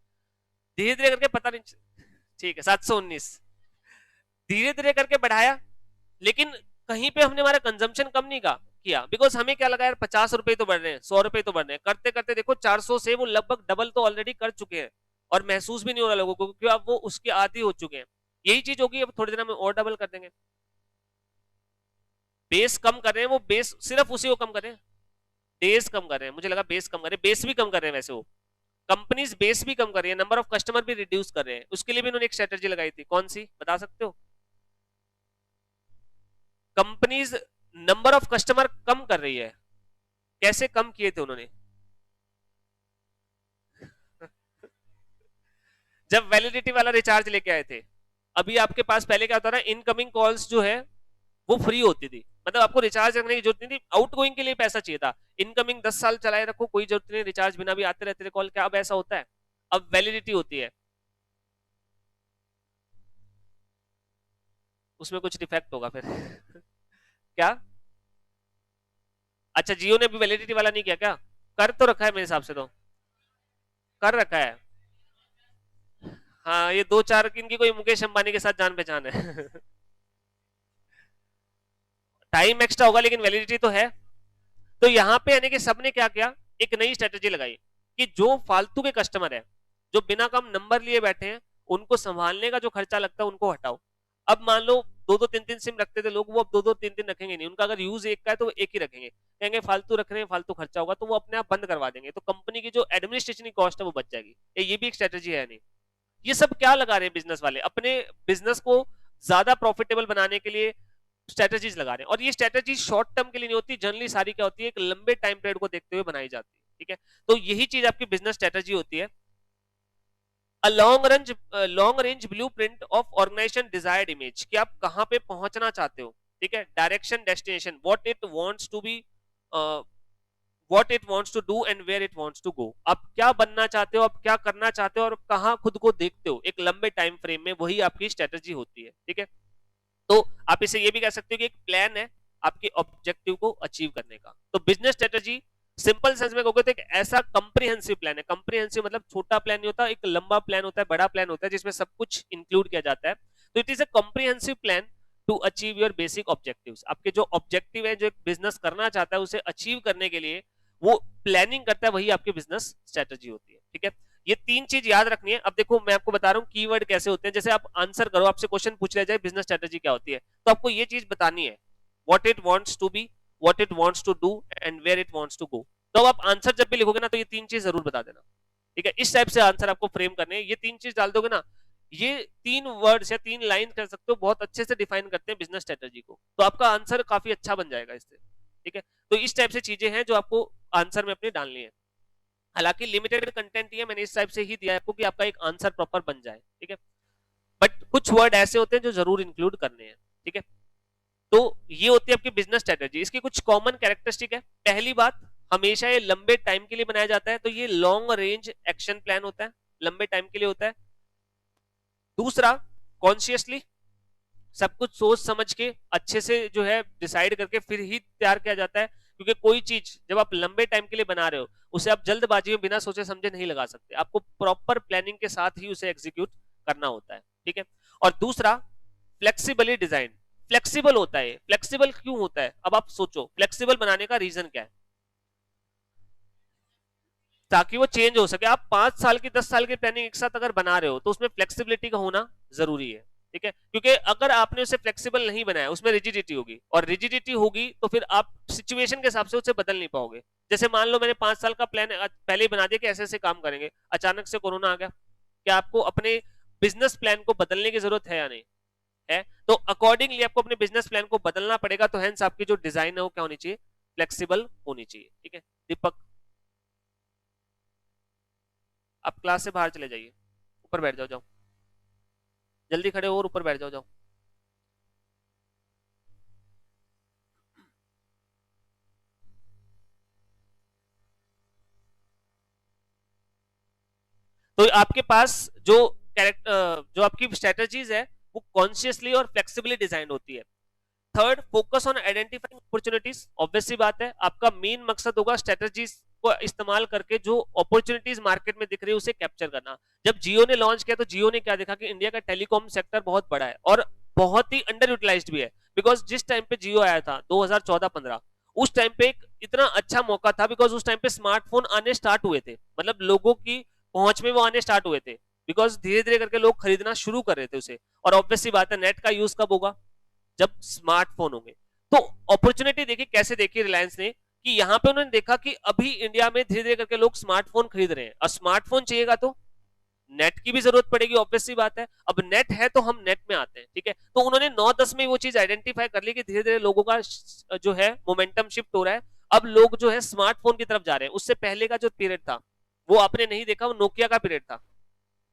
Speaker 1: धीरे धीरे करके, पता नहीं, ठीक है 719, धीरे धीरे करके बढ़ाया। लेकिन कहीं पे हमने हमारा कंजम्पशन कम नहीं किया, बिकॉज हमें क्या लगा यार 50 रुपए तो बढ़ रहे हैं, 100 रुपए तो बढ़ रहे हैं, करते करते देखो 400 से वो लगभग डबल तो ऑलरेडी कर चुके हैं, और महसूस भी नहीं हो रहा लोगों को, क्योंकि अब वो उसके आदी हो चुके हैं। यही चीज होगी अब थोड़ी देर में और डबल कर देंगे। बेस कम कर रहे हैं, वो बेस सिर्फ उसी को कम कर रहे हैं, डेज कम कर रहे हैं, मुझे लगा बेस कम कर रहे हैं, बेस भी कम कर रहे हैं वैसे, वो कंपनीज बेस भी कम कर रही है, नंबर ऑफ कस्टमर भी रिड्यूस कर रहे हैं। उसके लिए भी उन्होंने एक स्ट्रेटेजी लगाई थी, कौन सी बता सकते हो? कंपनीज नंबर ऑफ कस्टमर कम कर रही है, कैसे कम किए थे उन्होंने? जब वैलिडिटी वाला रिचार्ज लेके आए थे, अभी आपके पास पहले क्या होता था, इनकमिंग कॉल्स जो है वो फ्री होती थी, मतलब आपको रिचार्ज करने की जरूरत नहीं थी, आउटगोइंग के लिए पैसा चाहिए था। इनकमिंग 10 साल चलाए रखो, कोई जरूरत नहीं, रिचार्ज बिना भी आते रहते थे कॉल। क्या अब ऐसा होता है? अब वैलिडिटी होती है, उसमें कुछ डिफेक्ट होगा फिर। क्या? अच्छा जियो ने भी वैलिडिटी वाला नहीं किया क्या? कर तो रखा है मेरे हिसाब से, तो कर रखा है। हाँ ये 2-4 इनकी कोई मुकेश अंबानी के साथ जान पहचान है। टाइम एक्स्ट्रा होगा लेकिन वैलिडिटी तो है। तो यहाँ पे यानी कि सबने क्या किया, एक नई स्ट्रेटेजी लगाई कि जो फालतू के कस्टमर है, जो बिना काम नंबर लिए बैठे हैं, उनको संभालने का जो खर्चा लगता है उनको हटाओ। अब मान लो 2-2 3-3 सिम रखते थे लोग, वो अब 2-2 3-3 रखेंगे नहीं। उनका अगर यूज एक का है तो वो एक ही रखेंगे, कहेंगे फालतू रख रहे हैं, फालतू खर्चा होगा, तो वो अपने आप बंद करवा देंगे। तो कंपनी की जो एडमिनिस्ट्रेशन की कॉस्ट है वो बच जाएगी। ये भी एक स्ट्रेटेजी है नहीं। ये सब क्या लगा रहे हैं बिजनेस वाले, अपने बिजनेस को ज्यादा प्रॉफिटेबल बनाने के लिए स्ट्रेटेजीज लगा रहे हैं। और ये स्ट्रेटेजी शॉर्ट टर्म के लिए नहीं होती, जनरली सारी क्या होती है, एक लंबे टाइम पीरियड को देखते हुए बनाई जाती है। ठीक है, तो यही चीज आपकी बिजनेस स्ट्रेटेजी होती है। A long range blueprint of organisation desired image, कि आप कहां पे पहुंचना चाहते हो। ठीक है, direction, destination, what it wants to be, what it wants to do and where it wants to go. आप क्या बनना चाहते हो, आप क्या करना चाहते हो और कहां खुद को देखते हो एक लंबे टाइम फ्रेम में, वही आपकी स्ट्रेटेजी होती है। ठीक है, तो आप इसे ये भी कह सकते हो कि एक प्लान है आपके ऑब्जेक्टिव को अचीव करने का। तो बिजनेस स्ट्रेटेजी सिंपल सेंस में कहोगे तो एक ऐसा कंप्रीहेंसिव प्लान है। कंप्रीहेंसिव मतलब छोटा प्लान नहीं होता, एक लंबा प्लान होता है, बड़ा प्लान होता है, जिसमें सब कुछ इंक्लूड किया जाता है। तो it is a comprehensive plan to achieve your basic objectives. आपके जो ऑब्जेक्टिव है, जो एक बिजनेस करना चाहता है, उसे अचीव करने के लिए वो प्लानिंग करता है, वही आपकी बिजनेस स्ट्रेटेजी होती है। ठीक है, ये तीन चीज याद रखनी है। अब देखो मैं आपको बता रहा हूँ कीवर्ड कैसे होते हैं। जैसे आप आंसर करो, आपसे क्वेश्चन पूछ लिया जाए बिजनेस स्ट्रेटेजी क्या होती है, तो आपको ये चीज बतानी है, what it wants to be, what it wants to do and where it wants to go. तो अब आप आंसर जब भी लिखोगे ना, तो ये तीन चीज जरूर बता देना। ठीक है, इस टाइप से आंसर आपको फ्रेम करने हैं। ये तीन चीज डाल दोगे ना, ये 3 वर्ड्स या 3 लाइन कर सकते हो, बहुत अच्छे से डिफाइन करते हैं बिजनेस स्ट्रेटेजी को। तो आपका आंसर काफी अच्छा बन जाएगा इससे। ठीक है, तो इस टाइप से चीजें हैं जो आपको आंसर में अपने डालनी है। हालांकि लिमिटेड कंटेंट ही है, मैंने इस टाइप से ही दिया है आपको कि आपका एक आंसर प्रॉपर बन जाए। ठीक है, बट कुछ वर्ड ऐसे होते हैं जो जरूर इंक्लूड करने हैं। ठीक है, तो ये होती है आपकी बिजनेस स्ट्रेटेजी। इसकी कुछ कॉमन कैरेक्टरिस्टिक है। पहली बात, हमेशा ये लंबे टाइम के लिए बनाया जाता है, तो ये लॉन्ग रेंज एक्शन प्लान होता है, लंबे टाइम के लिए होता है। दूसरा, कॉन्शियसली सब कुछ सोच समझ के अच्छे से जो है डिसाइड करके फिर ही तैयार किया जाता है। क्योंकि कोई चीज जब आप लंबे टाइम के लिए बना रहे हो, उसे आप जल्दबाजी में बिना सोचे समझे नहीं लगा सकते। आपको प्रॉपर प्लानिंग के साथ ही उसे एग्जीक्यूट करना होता है। ठीक है, और दूसरा, फ्लेक्सिबली डिजाइन। फ्लेक्सिबल होता है। फ्लेक्सिबल क्यों होता है, अब आप सोचो, फ्लेक्सिबल बनाने का रीजन क्या है? ताकि वो चेंज हो सके। आप 5 साल की 10 साल की प्लानिंग एक साथ अगर बना रहे हो, तो उसमें फ्लेक्सिबिलिटी का होना जरूरी है। ठीक है, क्योंकि अगर आपने उसे फ्लेक्सिबल नहीं बनाया, उसमें रिजिडिटी होगी, और रिजिडिटी होगी तो फिर आप सिचुएशन के हिसाब से उसे बदल नहीं पाओगे। जैसे मान लो मैंने 5 साल का प्लान पहले ही बना दिया कि ऐसे ऐसे काम करेंगे, अचानक से कोरोना आ गया, क्या आपको अपने बिजनेस प्लान को बदलने की जरूरत है या नहीं है? तो अकॉर्डिंगली आपको अपने बिजनेस प्लान को बदलना पड़ेगा। तो हेंस आपकी जो डिजाइन है वो क्या होनी चाहिए? फ्लेक्सिबल होनी चाहिए। ठीक है, दीपक आप क्लास से बाहर चले जाइए, ऊपर बैठ जाओ, जाओ जल्दी खड़े हो और ऊपर बैठ जाओ, जाओ। तो आपके पास जो कैरेक्टर, जो आपकी स्ट्रेटजीज है, वो कॉन्शियसली और फ्लेक्सिबली डिजाइन होती है। Third, focus on identifying opportunities. Obvious सी बात है, आपका मेन मकसद होगा स्ट्रेटजीज को इस्तेमाल करके जो अपॉर्चुनिटीज मार्केट में दिख रही है उसे कैप्चर करना। जब जियो ने लॉन्च किया, तो जियो ने क्या देखा कि इंडिया का टेलीकॉम सेक्टर बहुत बड़ा है और बहुत ही अंडर यूटिलाइज्ड भी है। बिकॉज जिस टाइम पे जियो आया था 2014-15, उस टाइम पे एक इतना अच्छा मौका था, बिकॉज उस टाइम पे स्मार्टफोन आने स्टार्ट हुए थे, मतलब लोगों की पहुंच में वो आने स्टार्ट हुए थे, बिकॉज धीरे धीरे करके लोग खरीदना शुरू कर रहे थे उसे। और ऑब्वियस सी बात है, नेट का यूज कब होगा? जब स्मार्टफोन होंगे। तो अपॉर्चुनिटी देखी कैसे देखी रिलायंस ने, कि यहां पे उन्होंने देखा कि अभी इंडिया में धीरे धीरे करके लोग स्मार्टफोन खरीद रहे हैं, और स्मार्टफोन चाहिएगा तो नेट की भी जरूरत पड़ेगी, ऑब्वियस सी बात है। अब नेट है तो हम नेट में आते हैं। ठीक है, तो उन्होंने 9-10 में वो चीज आइडेंटिफाई कर ली कि धीरे धीरे लोगों का जो है मोमेंटम शिफ्ट हो रहा है। अब लोग जो है स्मार्टफोन की तरफ जा रहे हैं। उससे पहले का जो पीरियड था वो आपने नहीं देखा, वो नोकिया का पीरियड था।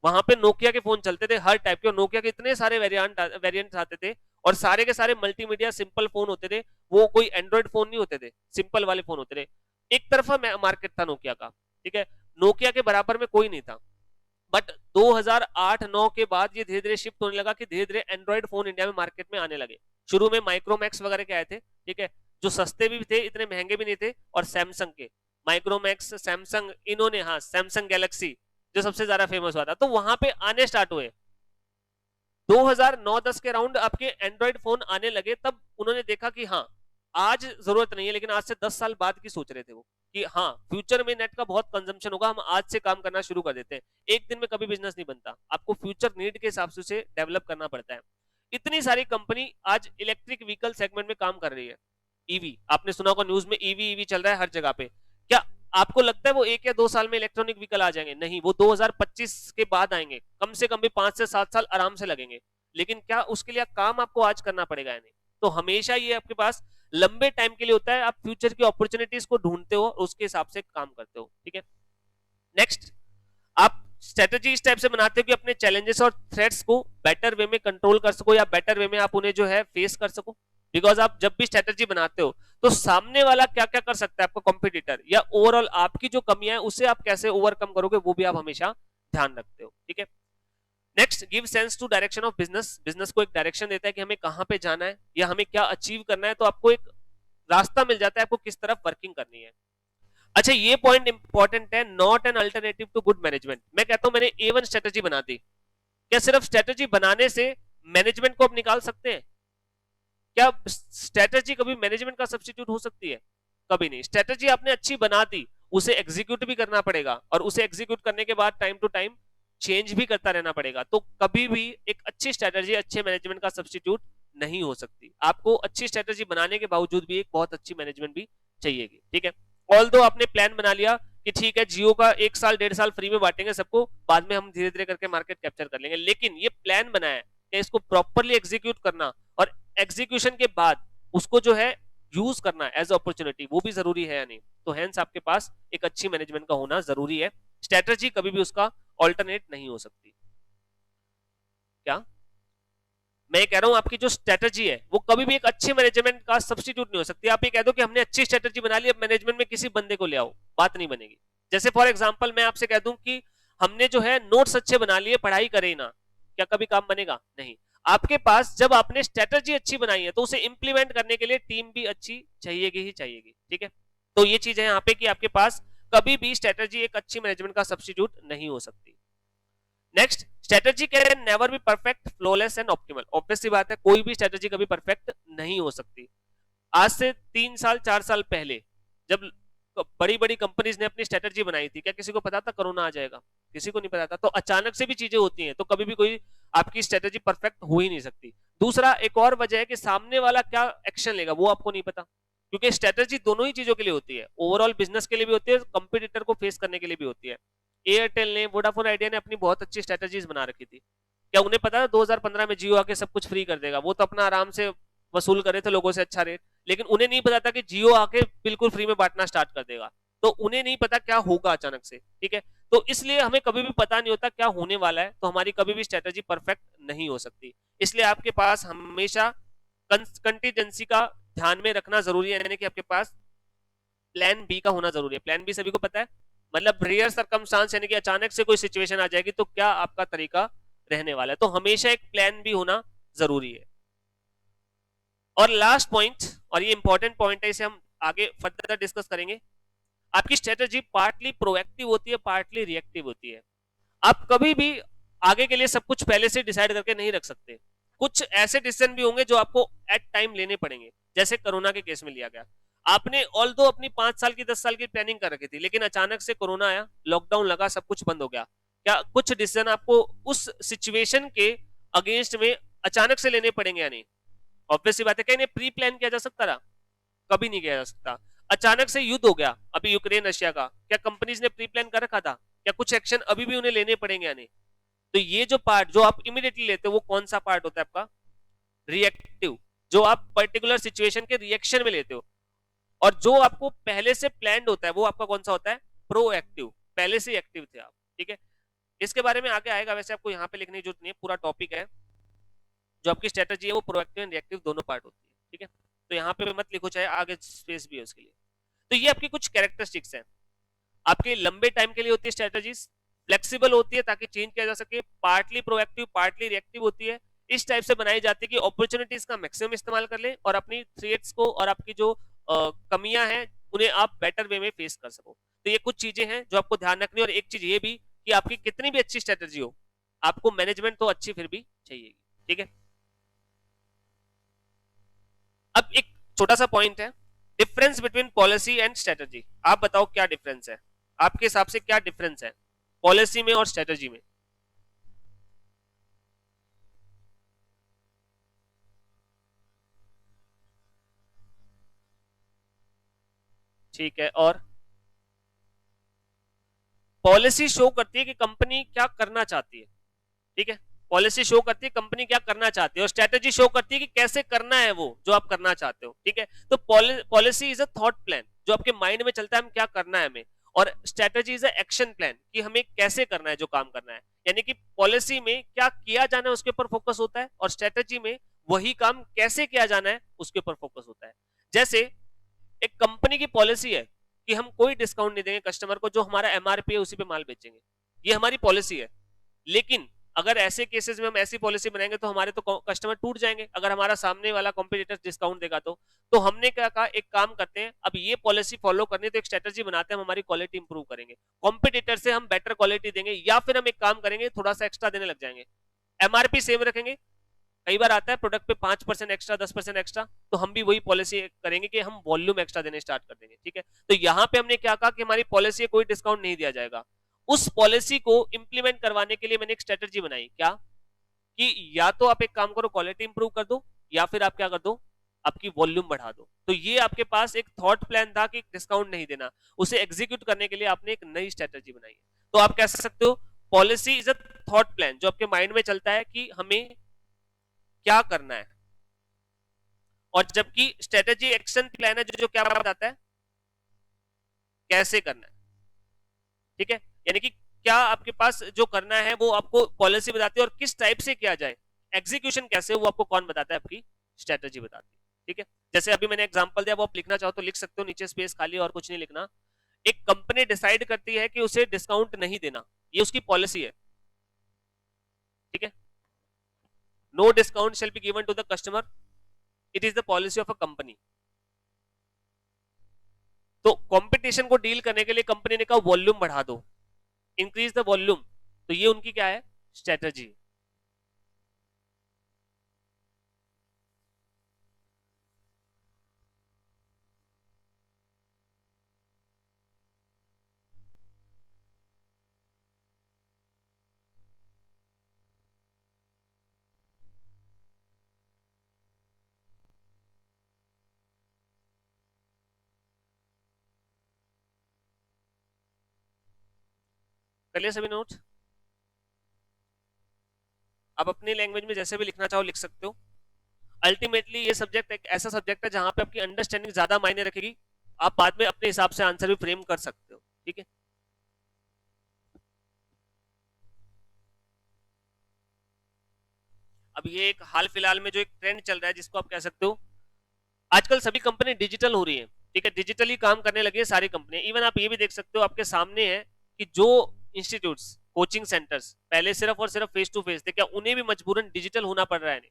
Speaker 1: वहां पे नोकिया के फोन चलते थे हर टाइप के, नोकिया के इतने सारे वेरिएंट आते थे, और सारे के सारे मल्टीमीडिया सिंपल फोन होते थे। वो कोई एंड्रॉइड फोन नहीं होते थे, सिंपल वाले फोन होते थे। एक तरफा मार्केट था नोकिया का। ठीक है, नोकिया के बराबर में कोई नहीं था। बट 2008-9 के बाद ये धीरे धीरे शिफ्ट होने लगा कि धीरे धीरे एंड्रॉइड फोन इंडिया में मार्केट में आने लगे। शुरू में माइक्रोमैक्स वगैरह के आए थे। ठीक है, जो सस्ते भी थे, इतने महंगे भी नहीं थे, और सैमसंग के माइक्रोमैक्स, सैमसंग, इन्होंने, हाँ, सैमसंग गैलेक्सी जो सबसे ज्यादा फेमस हुआ था, तो वहां पे आने स्टार्ट हुए। 2009-10 के राउंड आपके एंड्रॉइड फोन आने लगे, तब उन्होंने देखा कि हाँ आज जरूरत नहीं है, लेकिन आज से 10 साल बाद की सोच रहे थे वो कि हाँ फ्यूचर में नेट का बहुत कंजम्पशन होगा, हम आज से काम करना शुरू कर देते हैं। एक दिन में कभी बिजनेस नहीं बनता, आपको फ्यूचर नीड के हिसाब से उसे डेवलप करना पड़ता है। इतनी सारी कंपनी आज इलेक्ट्रिक व्हीकल सेगमेंट में काम कर रही है। ईवी, आपने सुना होगा न्यूज में, ईवी ईवी चल रहा है हर जगह पे। क्या आपको लगता है वो 1 या 2 साल में इलेक्ट्रॉनिक व्हीकल आ जाएंगे? नहीं, वो 2025 के बाद आएंगे, कम से कम भी 5 से 7 साल आराम से लगेंगे। लेकिन क्या उसके लिए काम आपको आज करना पड़ेगा या नहीं? तो हमेशा ये आपके पास लंबे टाइम के लिए होता है, आप फ्यूचर की अपॉर्चुनिटीज को ढूंढते हो और उसके हिसाब से काम करते हो। ठीक है, नेक्स्ट, आप स्ट्रेटेजी इस टाइप से बनाते हो कि अपने चैलेंजेस और थ्रेट्स को बेटर वे में कंट्रोल कर सको, या बेटर वे में आप उन्हें जो है फेस कर सको। बिकॉज आप जब भी स्ट्रेटेजी बनाते हो तो सामने वाला क्या क्या कर सकता है आपका कॉम्पिटिटर, या ओवरऑल आपकी जो कमियां है उसे आप कैसे ओवरकम करोगे, वो भी आप हमेशा ध्यान रखते हो। ठीक है, next, give sense to direction of business. Business को एक डायरेक्शन देता है कि हमें कहां पे जाना है या हमें क्या अचीव करना है, तो आपको एक रास्ता मिल जाता है आपको किस तरफ वर्किंग करनी है। अच्छा, ये पॉइंट इंपॉर्टेंट है, not an alternative to good management. मैं कहता हूं मैंने A1 स्ट्रेटेजी बना दी, क्या सिर्फ स्ट्रेटेजी बनाने से मैनेजमेंट को आप निकाल सकते हैं? क्या स्ट्रेटेजी कभी मैनेजमेंट का सब्स्टिट्यूट हो सकती है? कभी नहीं। स्ट्रेटेजी आपने अच्छी बना दी, उसे एग्जीक्यूट भी करना पड़ेगा, और उसे एग्जीक्यूट करने के बाद टाइम टू टाइम चेंज भी करता रहना पड़ेगा। तो कभी भी एक अच्छी स्ट्रेटेजी अच्छे मैनेजमेंट का सब्स्टिट्यूट नहीं हो सकती। आपको अच्छी स्ट्रेटेजी बनाने के बावजूद भी एक बहुत अच्छी मैनेजमेंट भी चाहिएगी। ठीक है, ऑल्दो आपने प्लान बना लिया कि ठीक है जियो का 1 साल 1.5 साल फ्री में बांटेंगे सबको, बाद में हम धीरे धीरे करके मार्केट कैप्चर कर लेंगे, लेकिन ये प्लान बनाया है कि इसको प्रॉपरली एग्जीक्यूट करना और एग्जीक्यूशन के बाद उसको जो है यूज करना एज अपॉर्चुनिटी, वो भी जरूरी है या नहीं? तो हेंस आपके पास एक अच्छी मैनेजमेंट का होना जरूरी है। स्ट्रेटजी कभी भी उसका ऑल्टरनेट नहीं हो सकती। क्या मैं कह रहा हूं, आपकी जो स्ट्रेटजी है वो कभी भी एक अच्छे मैनेजमेंट का सब्स्टिट्यूट नहीं हो सकती। आप ये कह दो कि हमने अच्छी स्ट्रेटजी बना ली, अब मैनेजमेंट में किसी बंदे को ले आओ, बात नहीं बनेगी। जैसे फॉर एग्जांपल मैं आपसे कह दूं कि हमने जो है नोट्स अच्छे बना लिए, पढ़ाई करें ना, क्या कभी काम बनेगा? नहीं। आपके पास जब आपने स्ट्रेटजी अच्छी बनाई है तो उसे इंप्लीमेंट करने के लिए टीम भी अच्छी चाहिएगी ही चाहिएगी। ठीक है, तो ये चीज है यहाँ पे कि आपके पास कभी भी स्ट्रेटजी एक अच्छी मैनेजमेंट का सब्स्टिट्यूट नहीं हो सकती। Next, strategy can never be perfect, flawless and optimal. Obvious सी बात है, कोई भी स्ट्रेटजी कभी परफेक्ट नहीं हो सकती। आज से 3 साल 4 साल पहले जब बड़ी बड़ी कंपनीज ने अपनी स्ट्रेटजी बनाई थी, क्या किसी को पता था कोरोना आ जाएगा? किसी को नहीं पता था। तो अचानक से भी चीजें होती हैं, तो कभी भी कोई आपकी स्ट्रेटजी परफेक्ट हो ही नहीं सकती। दूसरा, एक और वजह है कि सामने वाला क्या एक्शन लेगा वो आपको नहीं पता, क्योंकि स्ट्रेटजी दोनों ही चीजों के लिए होती है, ओवरऑल बिजनेस के लिए भी होती है, कंपटीटर को फेस करने के लिए भी होती है। एयरटेल ने, वोडाफोन आइडिया ने अपनी बहुत अच्छी स्ट्रेटजीज बना रखी थी। क्या उन्हें पता था 2015 में जियो आके सब कुछ फ्री कर देगा? वो तो अपना आराम से वसूल कर रहे थे लोगों से अच्छा रेट, लेकिन उन्हें नहीं पता था कि जियो आके बिल्कुल फ्री में बांटना स्टार्ट कर देगा। तो उन्हें नहीं पता क्या होगा अचानक से। ठीक है, तो इसलिए हमें कभी भी पता नहीं होता क्या होने वाला है, तो हमारी कभी भी स्ट्रेटजी परफेक्ट नहीं हो सकती। इसलिए आपके पास हमेशा कंटीजेंसी का ध्यान में रखना जरूरी है, यानी कि आपके पास प्लान बी का होना जरूरी है। प्लान बी सभी को पता है, मतलब रियर सरकमस्टांस, यानी कि अचानक से कोई सिचुएशन आ जाएगी तो क्या आपका तरीका रहने वाला है। तो हमेशा एक प्लान बी होना जरूरी है। और लास्ट पॉइंट, और ये इंपॉर्टेंट पॉइंट है, इसे हम आगे फर्दर डिस्कस करेंगे। आपकी स्ट्रेटजी पार्टली प्रोएक्टिव होती है, पार्टली रिएक्टिव होती है। आप कभी भी आगे के लिए सब कुछ पहले से डिसाइड करके नहीं रख सकते। कुछ ऐसे डिसीजन भी होंगे जो आपको एट टाइम लेने पड़ेंगे, जैसे कोरोना के केस में लिया गया। आपने ऑल्दो अपनी 5 साल की 10 साल की प्लानिंग कर रखी थी, लेकिन अचानक से कोरोना आया, लॉकडाउन लगा, सब कुछ बंद हो गया। क्या कुछ डिसीजन आपको उस सिचुएशन के अगेंस्ट में अचानक से लेने पड़ेंगे या नहीं? ऑब्वियस सी बात है, कहीं प्री प्लान किया जा सकता था? कभी नहीं किया जा सकता। अचानक से युद्ध हो गया अभी यूक्रेन रशिया का, क्या कंपनीज ने प्री प्लान कर रखा था? क्या कुछ एक्शन अभी भी उन्हें लेने पड़ेंगे या नहीं? तो ये जो पार्ट जो आप इमीडिएटली लेते हो वो कौन सा पार्ट होता है आपका? रिएक्टिव, जो आप पर्टिकुलर सिचुएशन के रिएक्शन में लेते हो। और जो आपको पहले से प्लान्ड होता है वो आपका कौन सा होता है? प्रोएक्टिव, पहले से एक्टिव थे आप। ठीक है, इसके बारे में आगे आएगा, वैसे आपको यहाँ पे लिखने की जरूरत नहीं है, पूरा टॉपिक है। जो आपकी स्ट्रेटजी है वो प्रोएक्टिव एंड रिएक्टिव दोनों पार्ट होती है। ठीक है, तो यहाँ पे मत लिखो, चाहे आगे स्पेस भी है उसके लिए। तो ये आपकी कुछ कैरेक्टरिस्टिक्स हैं। आपके लंबे टाइम के लिए होती है स्ट्रेटजीज, फ्लेक्सिबल होती है ताकि चेंज किया जा सके, पार्टली प्रोएक्टिव पार्टली रिएक्टिव होती है। इस टाइप से बनाई जाती है कि अपॉर्चुनिटीज का मैक्सिमम इस्तेमाल कर ले और अपनी थ्रेट्स को और आपकी जो कमियां हैं उन्हें आप बेटर वे में फेस कर सको। तो ये कुछ चीजें हैं जो आपको ध्यान रखनी है। और एक चीज ये भी कि आपकी कितनी भी अच्छी स्ट्रेटजी हो, आपको मैनेजमेंट तो अच्छी फिर भी चाहिए। ठीक है, अब एक छोटा सा पॉइंट है, difference between policy and strategy. आप बताओ क्या डिफरेंस है, आपके हिसाब से क्या डिफरेंस है पॉलिसी में और स्ट्रेटजी में? ठीक है, और पॉलिसी शो करती है कि कंपनी क्या करना चाहती है, ठीक है, पॉलिसी शो करती है कंपनी क्या करना चाहती है, और स्ट्रेटजी शो करती है कि कैसे करना है वो जो आप करना चाहते हो, ठीक है। तो policy is a thought plan, जो आपके माइंड में चलता है हम क्या करना है हमें, और strategy is a action plan कि हमें कैसे करना है जो काम करना है। यानी कि पॉलिसी में क्या किया जाना है उसके ऊपर फोकस होता है, और स्ट्रेटजी में वही काम कैसे किया जाना है उसके ऊपर फोकस होता है। जैसे एक कंपनी की पॉलिसी है कि हम कोई डिस्काउंट नहीं देंगे कस्टमर को, जो हमारा एमआरपी है उसी पे माल बेचेंगे, ये हमारी पॉलिसी है। लेकिन अगर ऐसे केसेस में हम ऐसी पॉलिसी बनाएंगे तो हमारे तो कस्टमर टूट जाएंगे, अगर हमारा सामने वाला कॉम्पिटिटर डिस्काउंट देगा तो हमने क्या कहा, एक काम करते हैं, अब ये पॉलिसी फॉलो करनी है तो एक स्ट्रेटजी बनाते हैं, हम हमारी क्वालिटी इंप्रूव करेंगे, कॉम्पिटिटर से हम बेटर क्वालिटी देंगे, या फिर हम एक काम करेंगे थोड़ा सा एक्स्ट्रा देने लग जाएंगे, एमआरपी सेम रखेंगे। कई बार आता है प्रोडक्ट पे 5% एक्स्ट्रा, 10% एक्स्ट्रा, तो हम भी वही पॉलिसी करेंगे कि हम वॉल्यूम एक्स्ट्रा देने स्टार्ट कर देंगे, ठीक है। तो यहां पे हमने क्या कहा कि हमारी पॉलिसी कोई डिस्काउंट नहीं दिया जाएगा। उस पॉलिसी को इंप्लीमेंट करवाने के लिए मैंने एक स्ट्रेटजी बनाई, क्या कि या तो आप एक काम करो क्वालिटी इंप्रूव कर दो, या फिर आप क्या कर दो आपकी वॉल्यूम बढ़ा दो। तो ये आपके पास एक थॉट प्लान था कि डिस्काउंट नहीं देना, उसे एग्जीक्यूट करने के लिए आपने एक नई स्ट्रेटजी बनाई है। तो आप कह सकते हो policy is a thought plan, जो आपके माइंड में चलता है कि हमें क्या करना है, और जबकि स्ट्रेटजी एक्शन प्लान है जो क्या बताता है कैसे करना है, ठीक है। यानी कि क्या आपके पास जो करना है वो आपको पॉलिसी बताती है, और किस टाइप से किया जाए, एग्जीक्यूशन कैसे वो आपको कौन बताता है, आपकी स्ट्रेटजी बताती है, ठीक है। जैसे अभी मैंने एग्जांपल दिया, वो आप लिखना चाहो तो लिख सकते हो, नीचे स्पेस खाली और कुछ नहीं लिखना। एक कंपनी डिसाइड करती है कि उसे डिस्काउंट नहीं देना, ये उसकी पॉलिसी है, ठीक है। No discount shall be given to the customer, it is the policy of a company. तो कंपटीशन को डील करने के लिए कंपनी ने कहा वॉल्यूम बढ़ा दो, इंक्रीज द वॉल्यूम, तो ये उनकी क्या है, स्ट्रेटजी। कर लिया सभी नोट्स? आप अपनी लैंग्वेज में जैसे भी लिखना चाहो लिख सकते हो। अल्टीमेटली ये सब्जेक्ट एक ऐसा सब्जेक्ट है जहां पे आपकी अंडरस्टैंडिंग ज्यादा मायने रखेगी, आप बाद में अपने हिसाब से आंसर भी फ्रेम कर सकते हो, ठीक है। अब ये एक हाल फिलहाल में जो एक ट्रेंड चल रहा है जिसको आप कह सकते हो, आजकल सभी कंपनी डिजिटल हो रही है, ठीक है, डिजिटली काम करने लगी है सारी कंपनी। इवन आप ये भी देख सकते हो, आपके सामने है कि जो इंस्टीट्यूट्स, कोचिंग सेंटर्स पहले सिर्फ और सिर्फ फेस टू फेस थे, क्या उन्हें भी मजबूरन डिजिटल होना पड़ रहा है? नहीं,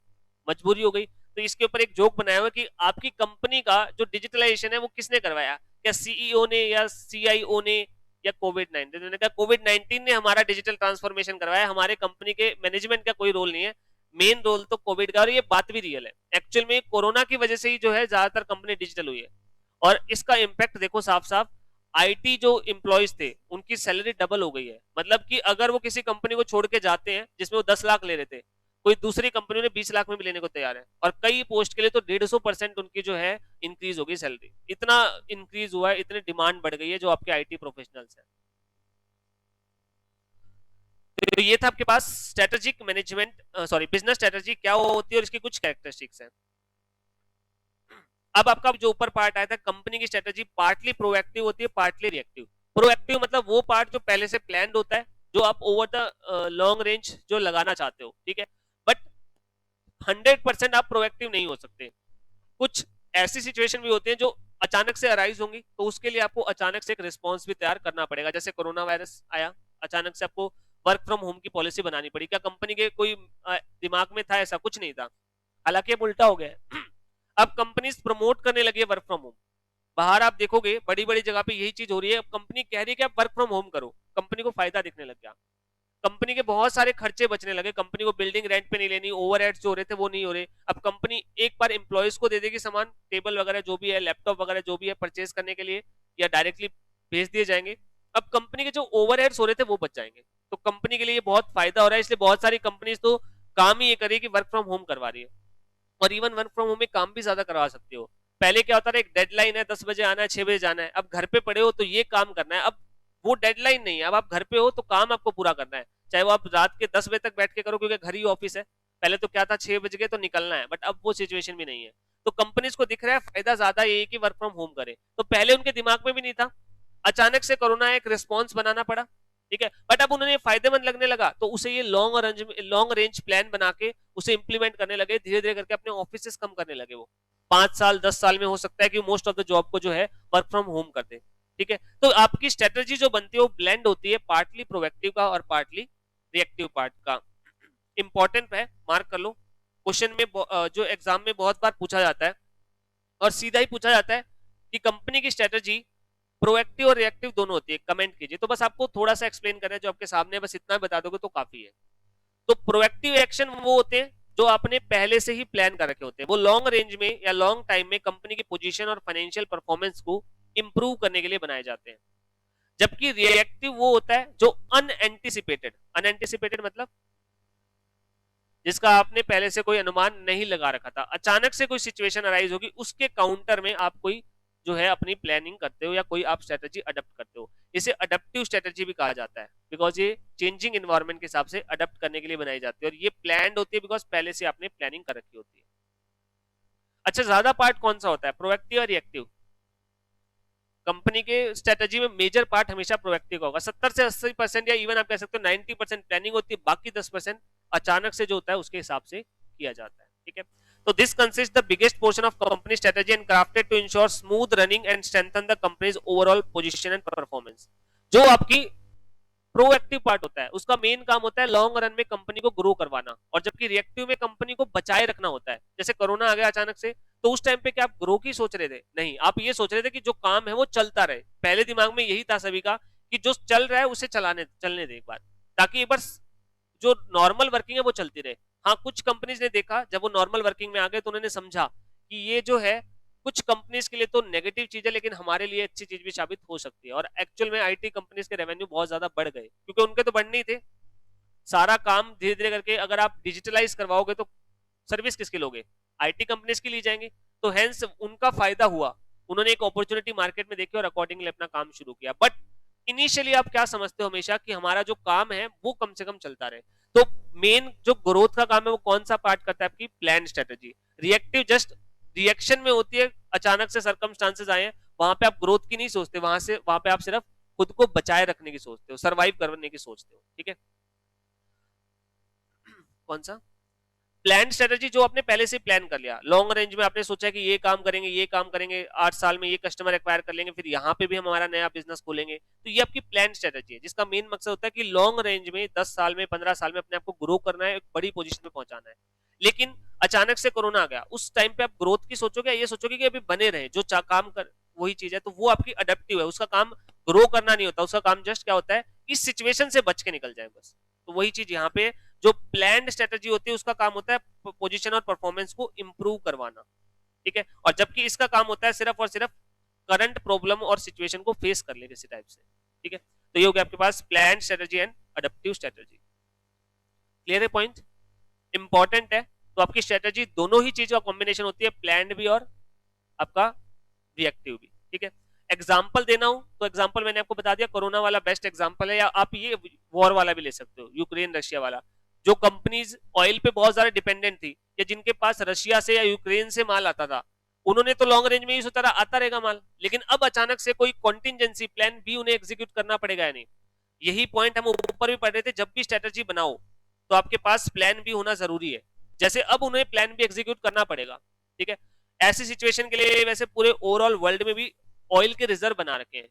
Speaker 1: मजबूरी हो गई। तो इसके ऊपर एक जोक बनाया हुआ कि आपकी कंपनी का जो डिजिटलाइजेशन है वो किसने करवाया, क्या सीईओ ने या सीआईओ ने या कोविड-19 ने? कहा कोविड-19 ने हमारा डिजिटल ट्रांसफॉर्मेशन करवाया, हमारे कंपनी के मैनेजमेंट का कोई रोल नहीं है, मेन रोल तो कोविड का। और ये बात भी रियल है, एक्चुअल में कोरोना की वजह से ही जो है ज्यादातर कंपनी डिजिटल हुई है, और इसका इम्पैक्ट देखो साफ साफ, आईटी जो एम्प्लॉयज थे उनकी सैलरी डबल हो गई है। मतलब कि अगर वो किसी कंपनी को छोड़ के जाते हैं जिसमें वो 10 लाख ले रहे थे, कोई दूसरी कंपनी ने 20 लाख में भी लेने को तैयार है, और कई पोस्ट के लिए तो 150% उनकी जो है इंक्रीज हो गई सैलरी। इतना इंक्रीज हुआ है, इतनी डिमांड बढ़ गई है जो आपके आईटी प्रोफेशनल्स है। तो ये था आपके पास strategic management, sorry business strategy क्या होती है और इसकी कुछ कैरेक्टरिस्टिक्स हैं। अब आपका जो ऊपर पार्ट आया था, कंपनी की स्ट्रेटेजी पार्टली प्रोएक्टिव होती है, पार्टली रिएक्टिव। प्रोएक्टिव मतलब वो पार्ट जो पहले से प्लान्ड होता है, जो आप ओवर द लॉन्ग रेंज जो लगाना चाहते हो, ठीक है। बट 100% आप प्रोएक्टिव नहीं हो सकते, कुछ ऐसी सिचुएशन भी होती है जो अचानक से अराइज होंगी, तो उसके लिए आपको अचानक से एक रिस्पॉन्स भी तैयार करना पड़ेगा। जैसे कोरोना वायरस आया, अचानक से आपको वर्क फ्रॉम होम की पॉलिसी बनानी पड़ी। क्या कंपनी के कोई दिमाग में था? ऐसा कुछ नहीं था, हालांकि अब उल्टा हो गया है। अब कंपनीज प्रमोट करने लगी है वर्क फ्रॉम होम। बाहर आप देखोगे बड़ी बड़ी जगह पे यही चीज हो रही है, अब कंपनी कह रही है कि आप वर्क फ्रॉम होम करो, कंपनी को फायदा दिखने लग गया। कंपनी के बहुत सारे खर्चे बचने लगे, कंपनी को बिल्डिंग रेंट पे नहीं लेनी, ओवरहेड्स जो हो रहे थे वो नहीं हो रहे। अब कंपनी एक बार एम्प्लॉयज को दे देगी सामान, टेबल वगैरह जो भी है, लैपटॉप वगैरह जो भी है परचेज करने के लिए, या डायरेक्टली भेज दिए जाएंगे। अब कंपनी के जो ओवरहेड्स हो रहे थे वो बच जाएंगे, तो कंपनी के लिए बहुत फायदा हो रहा है। इसलिए बहुत सारी कंपनीज तो काम ही ये करी कि वर्क फ्रॉम होम करवा रही है, और इवन वर्क फ्रॉम होम में काम भी ज्यादा करवा सकते हो। पहले क्या होता था, एक डेडलाइन है, 10 बजे आना है, 6 बजे जाना है। अब घर पे पड़े हो तो ये काम करना है, अब वो डेडलाइन नहीं है, अब आप घर पे हो तो काम आपको पूरा करना है, चाहे वो आप रात के 10 बजे तक बैठ के करो, क्योंकि घर ही ऑफिस है। पहले तो क्या था, 6 बज गए तो निकलना है, बट अब वो सिचुएशन भी नहीं है। तो कंपनीज को दिख रहा है फायदा ज्यादा ये है कि वर्क फ्रॉम होम करे, तो पहले उनके दिमाग में भी नहीं था, अचानक से कोरोना एक रिस्पॉन्स बनाना पड़ा, ठीक है। बट अब उन्हें फायदेमंद लगने लगा, तो उसे ये लॉन्ग रेंज प्लान बना के उसे इंप्लीमेंट करने लगे, धीरे धीरे करके अपने ऑफिस कम करने लगे। वो 5 साल 10 साल में हो सकता है कि मोस्ट ऑफ द जॉब को जो है वर्क फ्रॉम होम कर दे, ठीक है। तो आपकी स्ट्रेटेजी जो बनती है वो ब्लेंड होती है, पार्टली प्रोएक्टिव का और पार्टली रिएक्टिव पार्ट का। इंपॉर्टेंट है, मार्क कर लो। क्वेश्चन में जो एग्जाम में बहुत बार पूछा जाता है, और सीधा ही पूछा जाता है कि कंपनी की स्ट्रेटेजी प्रोएक्टिव और रिएक्टिव दोनों होती है, कमेंट कीजिए। तो बस आपको थोड़ा सा एक्सप्लेन करना है जो आपके सामने, बस इतना बता दोगे तो काफी है। तो प्रोएक्टिव एक्शन वो होते हैं जो आपने पहले से ही प्लान कर रखे होते हैं, वो लॉन्ग रेंज में या लॉन्ग टाइम में कंपनी की पोजीशन और फाइनेंशियल परफॉर्मेंस को इंप्रूव करने के लिए बनाए जाते हैं। जबकि रिएक्टिव वो होता है जो अनएंटिसिपेटेड मतलब जिसका आपने पहले से कोई अनुमान नहीं लगा रखा था, अचानक से कोई सिचुएशन अराइज होगी, उसके काउंटर में आप कोई जो है अपनी प्लानिंग करते हो या कोई आप स्ट्रेटेजी अडॉप्ट करते हो। इसे अडप्टिव स्ट्रेटेजी भी कहा जाता है, बिकॉज ये चेंजिंग एनवायरनमेंट के हिसाब से अडप्ट करने के लिए बनाई जाती है, और ये प्लान्ड होती है बिकॉज पहले से आपने प्लानिंग कर रखी होती है। अच्छा, ज्यादा पार्ट कौन सा होता है, प्रोएक्टिव और रिएक्टिव? कंपनी के स्ट्रेटेजी में मेजर पार्ट हमेशा प्रोएक्टिव होगा, 70 से 80% या इवन आप कह सकते हो 90% प्लानिंग होती है, बाकी 10% अचानक से जो होता है उसके हिसाब से किया जाता है, ठीक है। तो this consist the biggest portion of company strategy and crafted to ensure smooth running and strengthen the company's overall position and performance. जो आपकी प्रोएक्टिव पार्ट होता है उसका मेन काम होता है लॉन्ग रन में कंपनी को ग्रो करवाना, और जबकि रिएक्टिव में कंपनी को बचाए रखना होता है। जैसे कोरोना आ गया अचानक से, तो उस टाइम पे क्या आप ग्रो की सोच रहे थे? नहीं, आप ये सोच रहे थे कि जो काम है वो चलता रहे। पहले दिमाग में यही था सभी का कि जो चल रहा है उसे चलने दे एक बार, ताकि एक बार जो नॉर्मल वर्किंग है वो चलती रहे। हाँ, कुछ कंपनीज ने देखा जब वो नॉर्मल वर्किंग में आ गए तो उन्होंने समझा कि ये जो है कुछ कंपनीज के लिए तो नेगेटिव चीज है, लेकिन हमारे लिए अच्छी चीज भी साबित हो सकती है। और एक्चुअल में आईटी कंपनीज के रेवेन्यू बहुत ज्यादा बढ़ गए, क्योंकि उनके तो बढ़ने ही थे। सारा काम धीरे धीरे करके अगर आप डिजिटलाइज करवाओगे तो सर्विस किसके लोगे? आईटी कंपनीज की ली जाएंगी। तो हेंस उनका फायदा हुआ, उन्होंने एक अपॉर्चुनिटी मार्केट में देखी और अकॉर्डिंगली अपना काम शुरू किया। बट इनिशियली आप क्या समझते हो हमेशा कि हमारा जो काम है वो कम से कम चलता रहे। तो मेन जो ग्रोथ का काम है वो कौन सा पार्ट करता है? आपकी plan strategy. Reactive just reaction में होती है, अचानक से सर्कमस्टांसेस आए, वहां पे आप ग्रोथ की नहीं सोचते, वहां पे आप सिर्फ खुद को बचाए रखने की सोचते हो, सर्वाइव करने की सोचते हो, ठीक है। कौन सा प्लान स्ट्रेटेजी? जो आपने पहले से प्लान कर लिया, लॉन्ग रेंज में आपने सोचा कि ये काम करेंगे, ये काम करेंगे, 8 साल में ये कस्टमर एक्वायर कर लेंगे, फिर यहाँ पे भी हम हमारा नया बिजनेस खोलेंगे। तो ये आपकी प्लान स्ट्रेटेजी है, जिसका मेन मकसद होता है कि लॉन्ग रेंज में 10 साल में 15 साल में अपने आप को ग्रो करना है, एक बड़ी पोजीशन में पहुंचाना है। लेकिन अचानक से कोरोना आ गया, उस टाइम पे आप ग्रोथ की सोचोगे, ये सोचोगे कि अभी बने रहे जो काम कर वही चीज है, तो वो आपकी अडेप्टिव है। उसका काम ग्रो करना नहीं होता, उसका काम जस्ट क्या होता है, इस सिचुएशन से बच के निकल जाए बस। तो वही चीज यहाँ पे जो प्लान्ड स्ट्रेटेजी होती है उसका काम होता है पोजीशन और परफॉर्मेंस को इंप्रूव करवाना, ठीक है। और जबकि इसका काम होता है सिर्फ और सिर्फ करंट प्रॉब्लम और सिचुएशन को फेस कर ले किसी टाइप से, ठीक है। तो ये हो गया आपके पास planned strategy and adaptive strategy. Clear है पॉइंट? इंपॉर्टेंट है। तो आपकी स्ट्रेटेजी दोनों ही चीजों का कॉम्बिनेशन होती है, प्लान्ड भी और आपका रिएक्टिव भी, ठीक है। एग्जाम्पल देना हो तो एग्जाम्पल मैंने आपको बता दिया, कोरोना वाला बेस्ट एग्जाम्पल है, या आप ये वॉर वाला भी ले सकते हो, यूक्रेन रशिया वाला। जो कंपनीज ऑयल पे बहुत ज्यादा डिपेंडेंट थी, या जिनके पास रशिया से या यूक्रेन से माल आता था, उन्होंने तो लॉन्ग रेंज में ही सोचा आता रहेगा माल, लेकिन अब अचानक से कोई कॉन्टिजेंसी प्लान भी उन्हें एग्जीक्यूट करना पड़ेगा या नहीं। यही पॉइंट हम ऊपर भी पढ़ रहे थे, जब भी स्ट्रेटेजी बनाओ तो आपके पास प्लान भी होना जरूरी है। जैसे अब उन्हें प्लान भी एग्जीक्यूट करना पड़ेगा, ठीक है। ऐसी सिचुएशन के लिए वैसे पूरे ओवरऑल वर्ल्ड में भी ऑयल के रिजर्व बना रखे हैं,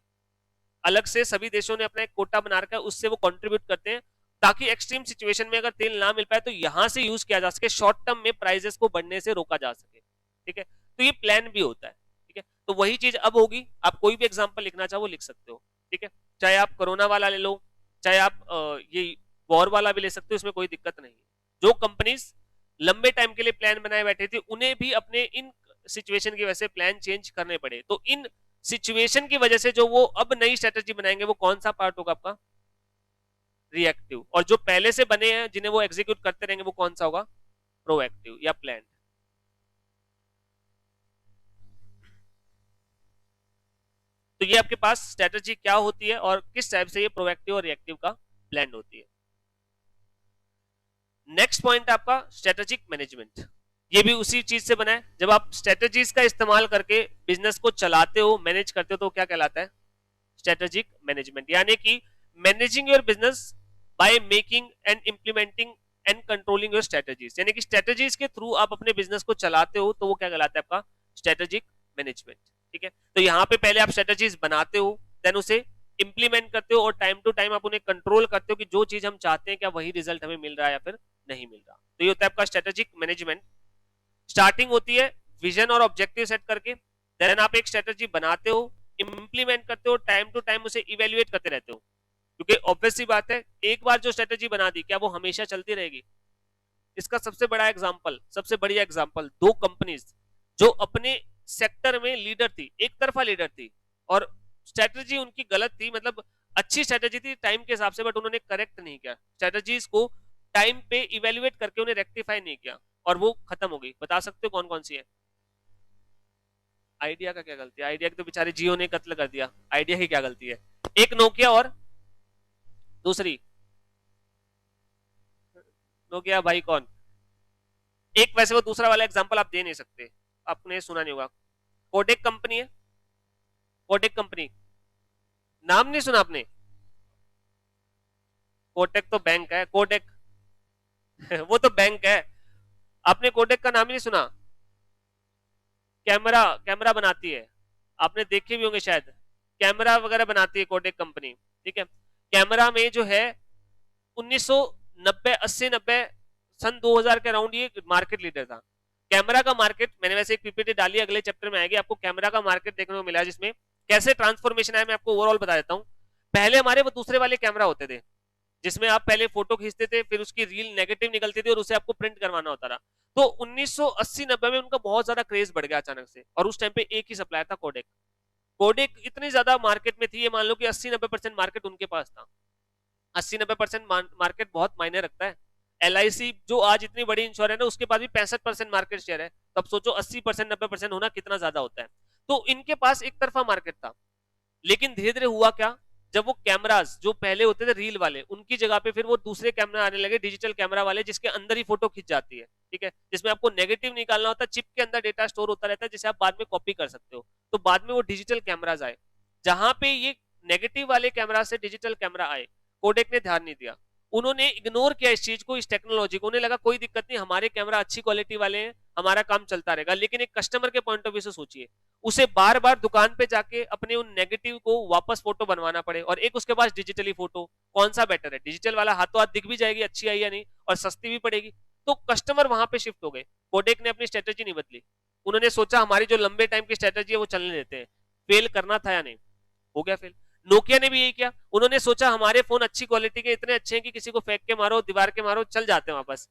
Speaker 1: अलग से सभी देशों ने अपना एक कोटा बना रखा है, उससे वो कंट्रीब्यूट करते हैं, ताकि एक्सट्रीम सिचुएशन में अगर तेल ना मिल पाए तो यहां से यूज किया जा सके, शॉर्ट टर्म में प्राइसेस को बढ़ने से रोका जा सके, ठीक है। तो ये प्लान भी होता है, ठीक है। तो वही चीज अब होगी, आप कोई भी एग्जांपल लिखना चाहो लिख सकते हो, ठीक है। चाहे आप कोरोना वाला ले लो, चाहे आप ये वॉर वाला भी ले सकते हो, इसमें कोई दिक्कत नहीं है। जो कंपनीज लंबे टाइम के लिए प्लान बनाए बैठे थे उन्हें भी अपने इन सिचुएशन की वजह से प्लान चेंज करने पड़े, तो इन सिचुएशन की वजह से जो वो अब नई स्ट्रेटेजी बनाएंगे वो कौन सा पार्ट होगा आपका, रिएक्टिव। और जो पहले से बने हैं जिन्हें वो एग्जीक्यूट करते रहेंगे वो कौन सा होगा, प्रोएक्टिव या प्लान। तो ये आपके पास स्ट्रेटेजी क्या होती है और किस टाइप से ये प्रोएक्टिव और रिएक्टिव का ब्लेंड होती है। नेक्स्ट पॉइंट आपका स्ट्रेटेजिक मैनेजमेंट। ये भी उसी चीज से बना है, जब आप स्ट्रेटेजीज का इस्तेमाल करके बिजनेस को चलाते हो, मैनेज करते हो, तो क्या कहलाता है, स्ट्रेटेजिक मैनेजमेंट। यानी कि managing your business by making and implementing and controlling your strategies, यानी कि स्ट्रेटेजीज के थ्रू आप अपने बिजनेस को चलाते हो, तो वो क्या कहलाता है आपका स्ट्रेटेजिक मैनेजमेंट। ठीक है, तो यहाँ पे पहले आप स्ट्रेटेजीज बनाते हो, देन उसे इंप्लीमेंट करते हो और टाइम टू टाइम आप उन्हें कंट्रोल करते हो कि जो चीज हम चाहते हैं क्या वही रिजल्ट हमें मिल रहा है या फिर नहीं मिल रहा। तो ये होता है आपका स्ट्रेटेजिक मैनेजमेंट। स्टार्टिंग होती है विजन और ऑब्जेक्टिव सेट करके, देन आप एक स्ट्रेटेजी बनाते हो, इंप्लीमेंट करते हो, टाइम टू टाइम उसे इवेल्युएट करते रहते हो, क्योंकि ऑब्वियस सी बात है एक बार जो स्ट्रेटेजी बना दी क्या वो हमेशा चलती रहेगी। इसका सबसे बड़ा एग्जांपल, सबसे बढ़िया एग्जांपल, दो कंपनीज जो अपने सेक्टर में लीडर थी, एक तरफा लीडर थी और स्ट्रेटेजी उनकी गलत थी, मतलब अच्छी स्ट्रेटेजी थी टाइम के हिसाब से, बट उन्होंने करेक्ट नहीं किया स्ट्रेटेजीज को, टाइम पे इवेल्युएट करके उन्हें रेक्टिफाई नहीं किया और वो खत्म हो गई। बता सकते हो कौन कौन सी है? आइडिया का क्या गलती है? आइडिया की तो बेचारे जियो ने कत्ल कर दिया, आइडिया की क्या गलती है? एक नोकिया और दूसरी नोकिया भाई कौन? एक वैसे वो दूसरा वाला एग्जांपल आप दे नहीं सकते, आपने सुना नहीं होगा। कोडेक कंपनी है, कोडेक कंपनी, नाम नहीं सुना आपने? कोटेक तो बैंक है, कोडेक वो तो बैंक है, आपने कोडेक का नाम ही नहीं सुना? कैमरा, कैमरा बनाती है, आपने देखे भी होंगे शायद, कैमरा वगैरह बनाती है कोडेक कंपनी। ठीक है, कैमरा में जो है 1990 80 90 सन 2000 के अराउंड ये मार्केट लीडर था। कैमरा का मार्केट, मैंने वैसे एक पीपीटी डाली, अगले चैप्टर में आएगी, आपको कैमरा का मार्केट देखने को मिला जिसमें कैसे ट्रांसफॉर्मेशन आया, मैं आपको ओवरऑल बता देता हूं। पहले हमारे वो दूसरे वाले कैमरा होते थे जिसमें आप पहले फोटो खींचते थे, फिर उसकी रील नेगेटिव निकलती थी और उसे आपको प्रिंट करवाना होता था। तो 1980-90 में उनका बहुत ज्यादा क्रेज बढ़ गया अचानक से, और उस टाइम पे एक ही सप्लायर था, कोडेक। कोडेक इतनी ज्यादा मार्केट में थी, ये मान लो कि 80-90% मार्केट उनके पास था। 80-90% मार्केट बहुत मायने रखता है। LIC जो आज इतनी बड़ी इंश्योरेंस है ना, उसके पास भी 65% मार्केट शेयर है, तब सोचो 80% 90% होना कितना ज्यादा होता है। तो इनके पास एक तरफा मार्केट था, लेकिन धीरे धीरे हुआ क्या, जब वो कैमरास जो पहले होते थे रील वाले, उनकी जगह पे फिर वो दूसरे कैमरा आने लगे, डिजिटल कैमरा वाले, जिसके अंदर ही फोटो खिंच जाती है। ठीक है, जिसमें आपको नेगेटिव निकालना होता है, चिप के अंदर डेटा स्टोर होता रहता है जिसे आप बाद में कॉपी कर सकते हो। तो बाद में वो डिजिटल कैमराज आए, जहां पे ये नेगेटिव वाले कैमरा से डिजिटल कैमरा आए, कोडेक ने ध्यान नहीं दिया, उन्होंने इग्नोर किया इस चीज को, इस टेक्नोलॉजी को। उन्हें लगा कोई दिक्कत नहीं, हमारे कैमरा अच्छी क्वालिटी वाले हैं, हमारा काम चलता रहेगा। लेकिन एक कस्टमर के पॉइंट ऑफ व्यू से सोचिए, उसे बार बार दुकान पे जाके अपने उन नेगेटिव को वापस फोटो बनवाना पड़े, और एक उसके पास डिजिटली फोटो, कौन सा बेटर है? डिजिटल वाला हाथों हाथ दिख भी जाएगी अच्छी आई या नहीं, और सस्ती भी पड़ेगी। तो कस्टमर वहां पे शिफ्ट हो गए। कोडेक ने अपनी स्ट्रेटेजी नहीं बदली, उन्होंने सोचा हमारी जो लंबे टाइम की स्ट्रेटेजी है वो चलने देते हैं। फेल करना था या नहीं? हो गया फेल। नोकिया ने भी यही किया, उन्होंने सोचा हमारे फोन अच्छी क्वालिटी के, इतने अच्छे हैं कि किसी को फेंक के मारो, दीवार के मारो, चल जाते हैं वापस।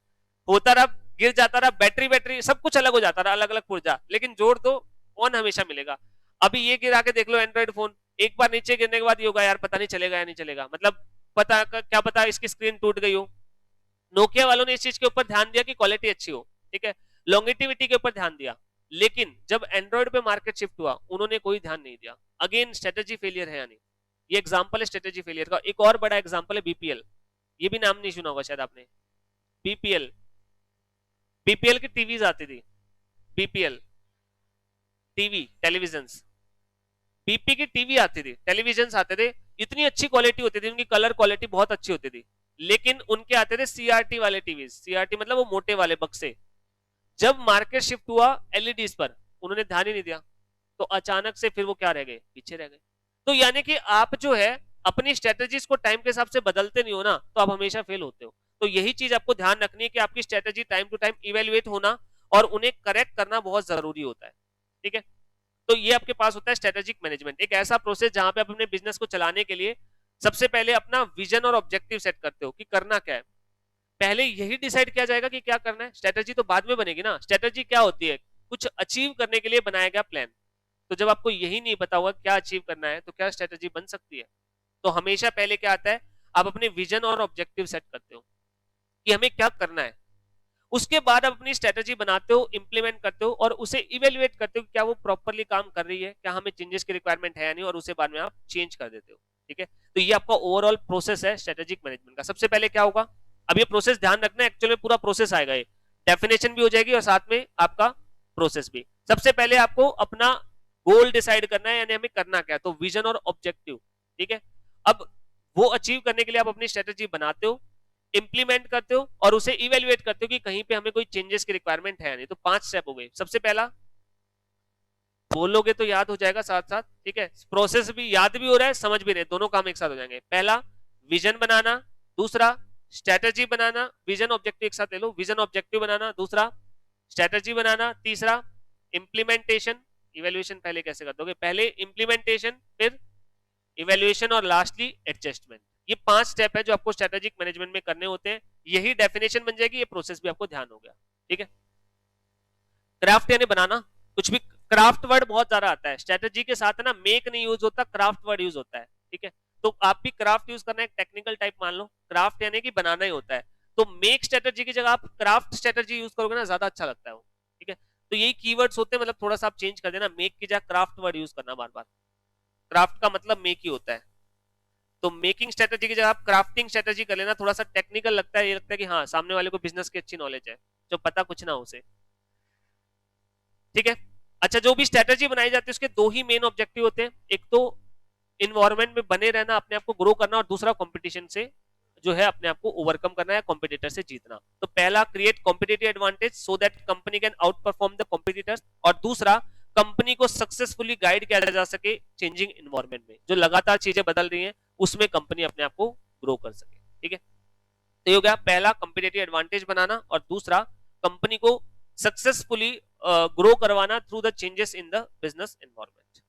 Speaker 1: होता रहा, गिर जाता रहा, बैटरी बैटरी सब कुछ अलग हो जाता रहा, अलग अलग पुर्जा, लेकिन जोड़ दो ऑन हमेशा मिलेगा। अभी ये गिरा के देख लो एंड्रॉइड फोन, एक बार नीचे गिरने के बाद ये होगा यार पता नहीं चलेगा या नहीं चलेगा, मतलब पता क्या पता इसकी स्क्रीन टूट गई हो। नोकिया वालों ने इस चीज के ऊपर ध्यान दिया कि क्वालिटी अच्छी हो, ठीक है, लॉन्गेटिविटी के ऊपर ध्यान दिया। लेकिन जब एंड्रॉइड पे मार्केट शिफ्ट हुआ, उन्होंने कोई ध्यान नहीं दिया। अगेन स्ट्रेटेजी फेलियर है या नहीं? ये एग्जांपल है स्ट्रेटेजी फेलियर का। एक और बड़ा एग्जांपल है बीपीएल, ये भी नाम नहीं सुना होगा शायद आपने। बीपीएल, बीपीएल की टीवीज आती थी, बीपीएल टीवी, टेलीविजन, बीपी की टीवी आती थी, टेलीविजन आते थे, इतनी अच्छी क्वालिटी होती थी, उनकी कलर क्वालिटी बहुत अच्छी होती थी, लेकिन उनके आते थे सीआरटी वाले टीवी। सीआरटी मतलब वो मोटे वाले बक्से। जब मार्केट शिफ्ट हुआ एलईडीज पर, उन्होंने ध्यान ही नहीं दिया, तो अचानक से फिर वो क्या रह गए, पीछे रह गए। तो यानी कि आप जो है अपनी स्ट्रेटेजीज को टाइम के हिसाब से बदलते नहीं हो ना, तो आप हमेशा फेल होते हो। तो यही चीज आपको ध्यान रखनी है कि आपकी strategy time to time evaluate होना और उन्हें करेक्ट करना बहुत जरूरी होता है। ठीक है, तो ये आपके पास होता है स्ट्रेटेजिक मैनेजमेंट, एक ऐसा प्रोसेस जहां पे आप अपने बिजनेस को चलाने के लिए सबसे पहले अपना विजन और ऑब्जेक्टिव सेट करते हो कि करना क्या है, पहले यही डिसाइड किया जाएगा कि क्या करना है, स्ट्रेटेजी तो बाद में बनेगी ना। स्ट्रेटेजी क्या होती है, कुछ अचीव करने के लिए बनाया गया प्लान। तो जब आपको यही नहीं पता होगा क्या अचीव करना है तो क्या स्ट्रेटेजी बन सकती है। तो हमेशा पहले क्या आता है, आप अपने विजन और ऑब्जेक्टिव सेट करते हो कि हमें क्या करना है, उसके बाद आप अपनी स्ट्रेटेजी बनाते हो, इंप्लीमेंट करते हो और उसे इवेल्युएट करते हो कि क्या वो प्रॉपरली काम कर रही है, क्या हमें चेंजेस की रिक्वायरमेंट है या नहीं, और उसे बाद में आप चेंज कर देते हो। ठीक है, तो ये आपका ओवरऑल प्रोसेस है स्ट्रेटेजिक मैनेजमेंट का। सबसे पहले क्या होगा, अब ये प्रोसेस ध्यान रखना, एक्चुअली में पूरा प्रोसेस आएगा, ये डेफिनेशन भी हो जाएगी और साथ में आपका प्रोसेस भी। सबसे पहले आपको अपना गोल डिसाइड करना है, यानी हमें करना क्या है, तो विजन और ऑब्जेक्टिव। ठीक है, अब वो अचीव करने के लिए आप अपनी स्ट्रेटेजी बनाते हो, इंप्लीमेंट करते हो और उसे इवेल्युएट करते हो कि कहीं पे हमें कोई चेंजेस की रिक्वायरमेंट है नहीं। तो 5 स्टेप हो गए। सबसे पहला, बोलोगे तो याद हो जाएगा साथ साथ, ठीक है, प्रोसेस भी याद भी हो रहा है, समझ भी रहे, दोनों काम एक साथ हो जाएंगे। पहला विजन बनाना, दूसरा स्ट्रेटेजी बनाना, विजन ऑब्जेक्टिव एक साथ ले लो, विजन ऑब्जेक्टिव बनाना, दूसरा स्ट्रेटेजी बनाना, तीसरा इंप्लीमेंटेशन, इवेल्युएशन पहले कैसे कर दोगे, पहले इंप्लीमेंटेशन, फिर इवेल्युएशन और लास्टली एडजस्टमेंट। ये 5 स्टेप है जो आपको स्ट्रेटेजिक मैनेजमेंट में करने होते हैं। यही डेफिनेशन बन जाएगी, ये प्रोसेस भी आपको ध्यान हो गया। ठीक है, क्राफ्ट यानी बनाना, कुछ भी, क्राफ्ट वर्ड बहुत ज्यादा आता है स्ट्रेटेजी के साथ, है ना, मेक नहीं यूज होता, क्राफ्ट वर्ड यूज होता है। ठीक है, तो आप भी क्राफ्ट यूज करना एक टेक्निकल टाइप मान लो, क्राफ्ट यानी कि बनाना ही होता है। तो मेक स्ट्रेटेजी की जगह आप क्राफ्ट स्ट्रेटेजी यूज करोगे ना, ज्यादा अच्छा लगता है वो। ठीक है, तो यही कीवर्ड्स होते हैं, मतलब थोड़ा सा आप चेंज कर देना, मेक की जगह क्राफ्ट वर्ड यूज करना बार बार। क्राफ्ट का मतलब मेक ही होता है, तो मेकिंग स्ट्रेटेजी की जगह आप क्राफ्टिंग स्ट्रेटेजी कर लेना, थोड़ा सा टेक्निकल लगता है, ये लगता है कि हाँ सामने वाले को बिजनेस की अच्छी नॉलेज है, जो पता कुछ ना उसे। ठीक है, अच्छा, जो भी स्ट्रेटेजी बनाई जाती है उसके 2 ही मेन ऑब्जेक्टिव होते हैं, एक तो इन्वायरमेंट में बने रहना, अपने आप को ग्रो करना, और दूसरा कंपटीशन से जो है अपने आप को ओवरकम करना है, कॉम्पिटिटर से जीतना। तो पहला, create competitive advantage so that company can out perform the competitors, और दूसरा, कंपनी को सक्सेसफुली गाइड किया जा सके चेंजिंग इन्वायरमेंट में, जो लगातार चीजें बदल रही हैं उसमें कंपनी अपने आप को ग्रो कर सके। ठीक है, तो ये हो गया पहला, कंपिटिटिव एडवांटेज बनाना, और दूसरा, कंपनी को सक्सेसफुली ग्रो करवाना through the changes in the business environment.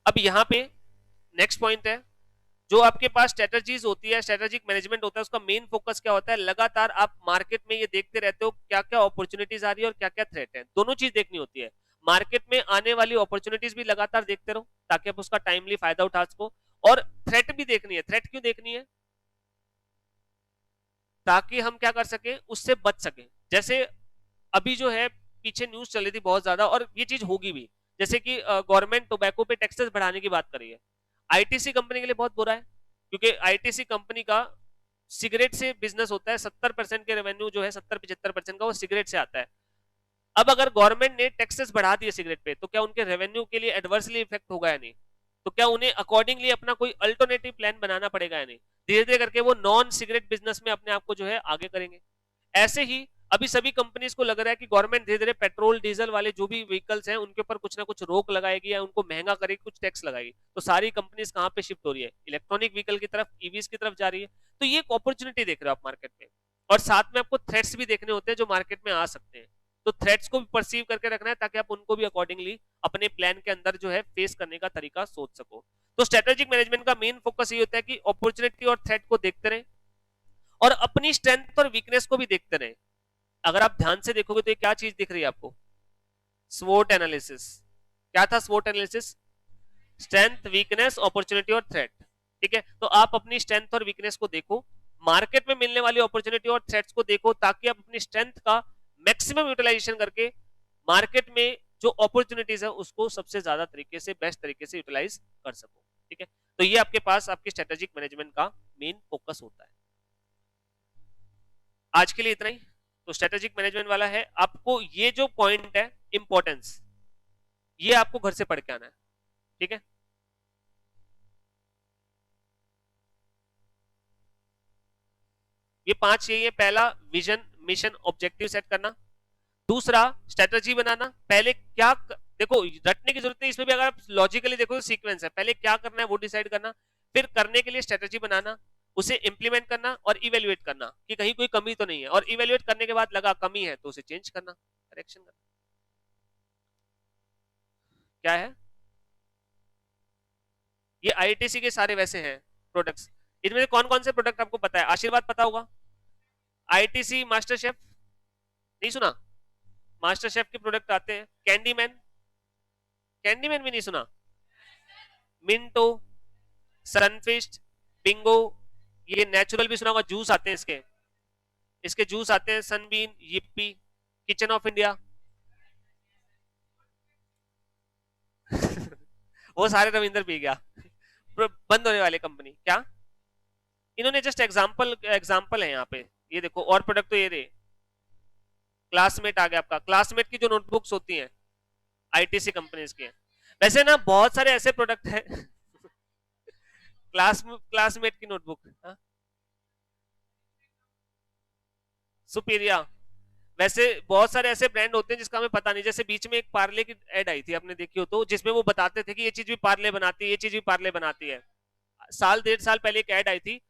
Speaker 1: अब यहां पे नेक्स्ट पॉइंट है, जो आपके पास स्ट्रेटजीज होती है, स्ट्रेटेजिक मैनेजमेंट होता है, उसका मेन फोकस क्या होता है, लगातार आप मार्केट में ये देखते रहते हो क्या क्या अपॉर्चुनिटीज आ रही है और क्या क्या थ्रेट है, दोनों चीज देखनी होती है। मार्केट में आने वाली अपॉर्चुनिटीज भी लगातार देखते रहो ताकि आप उसका टाइमली फायदा उठा सको, और थ्रेट भी देखनी है। थ्रेट क्यों देखनी है, ताकि हम क्या कर सके, उससे बच सके। जैसे अभी जो है पीछे न्यूज चल रही थी बहुत ज्यादा, और ये चीज होगी भी, जैसे कि गवर्नमेंट टोबैको पे टैक्सेस बढ़ाने की बात कर रही है। आईटीसी कंपनी के लिए बहुत बुरा है, क्योंकि आईटीसी कंपनी का सिगरेट से बिजनेस होता है, 70% के रेवेन्यू जो है, 70-75% का वो सिगरेट से आता है। अब अगर गवर्नमेंट ने टैक्सेस बढ़ा दिए सिगरेट पे, तो क्या उनके रेवेन्यू के लिए एडवर्सली इफेक्ट होगा या नहीं, तो क्या उन्हें अकॉर्डिंगली अपना कोई अल्टरनेटिव प्लान बनाना पड़ेगा या नहीं, धीरे धीरे करके वो नॉन सिगरेट बिजनेस में अपने आप को जो है आगे करेंगे। ऐसे ही अभी सभी कंपनीज को लग रहा है कि गवर्नमेंट धीरे धीरे पेट्रोल डीजल वाले जो भी व्हीकल्स हैं उनके ऊपर कुछ ना कुछ रोक लगाएगी या उनको महंगा करेगी, कुछ टैक्स लगाएगी। तो सारी कंपनीज कहां पे शिफ्ट हो रही है, इलेक्ट्रॉनिक व्हीकल की तरफ, ईवीज की तरफ जा रही है। तो ये एक अपॉर्चुनिटी देख रहे हो आप मार्केट में, और साथ में आपको थ्रेट्स भी देखने होते हैं जो मार्केट में आ सकते हैं। तो थ्रेट्स को भी परसीव करके रखना है ताकि आप उनको भी अकॉर्डिंगली अपने प्लान के अंदर जो है फेस करने का तरीका सोच सको। तो स्ट्रेटेजिक मैनेजमेंट का मेन फोकस ये होता है कि अपॉर्चुनिटी और थ्रेट को देखते रहे और अपनी स्ट्रेंथ और वीकनेस को भी देखते रहे। अगर आप ध्यान से देखोगे तो ये क्या चीज दिख रही है आपको, स्वोट एनालिसिस। क्या था स्वोट एनालिसिस, स्ट्रेंथ, वीकनेस, अपॉर्चुनिटी और थ्रेट। ठीक है, तो आप अपनी स्ट्रेंथ और वीकनेस को देखो, मार्केट में मिलने वाली अपॉर्चुनिटी और थ्रेट्स को देखो, ताकि आप अपनी स्ट्रेंथ का मैक्सिमम यूटिलाइजेशन करके मार्केट में जो अपॉर्चुनिटीज है उसको सबसे ज्यादा तरीके से, बेस्ट तरीके से यूटिलाइज कर सको। ठीक है, तो ये आपके पास आपके स्ट्रेटेजिक मैनेजमेंट का मेन फोकस होता है। आज के लिए इतना ही। तो स्ट्रेटेजिक मैनेजमेंट वाला है, आपको ये जो पॉइंट है इंपॉर्टेंस, ये आपको घर से पढ़ के आना है। ठीक है, ये 5 यही है। पहला, विजन, मिशन, ऑब्जेक्टिव सेट करना। दूसरा, स्ट्रेटजी बनाना। पहले क्या देखो, रटने की जरूरत नहीं इसमें भी, अगर आप लॉजिकली देखो तो सीक्वेंस है, पहले क्या करना है वो डिसाइड करना, फिर करने के लिए स्ट्रेटजी बनाना, उसे इंप्लीमेंट करना और इवेल्युएट करना कि कहीं कोई कमी तो नहीं है, और इवेल्युएट करने के बाद लगा कमी है तो उसे चेंज करना, करेक्शन करना। क्या है, ये आईटीसी के सारे वैसे हैं प्रोडक्ट्स। इनमें से कौन कौन से प्रोडक्ट आपको पता है? आशीर्वाद पता होगा, आईटीसी मास्टर शेफ नहीं सुना? मास्टर शेफ के प्रोडक्ट आते हैं, कैंडीमैन, कैंडीमैन भी नहीं सुना? मिंटो, सनफिस्ट, बिंगो, ये नेचुरल भी सुना होगा, जूस आते हैं इसके, इसके जूस आते हैं, सनबीन, yippee, किचन ऑफ इंडिया वो सारे रविंदर पी गया बंद होने वाली कंपनी क्या? इन्होंने जस्ट एग्जांपल एग्जांपल है यहाँ पे, ये देखो, और प्रोडक्ट तो ये रहे, क्लासमेट आ गया आपका, क्लासमेट की जो नोटबुक्स होती हैं आईटीसी कंपनीज की हैं। वैसे ना बहुत सारे ऐसे प्रोडक्ट हैं क्लासमेट की नोटबुक, सुपीरिया, वैसे बहुत सारे ऐसे ब्रांड होते हैं जिसका हमें पता नहीं, जैसे बीच में एक पार्ले की एड आई थी, आपने देखी हो तो, जिसमें वो बताते थे कि ये चीज भी पार्ले बनाती है, ये चीज भी पार्ले बनाती है। साल 1.5 साल पहले एक एड आई थी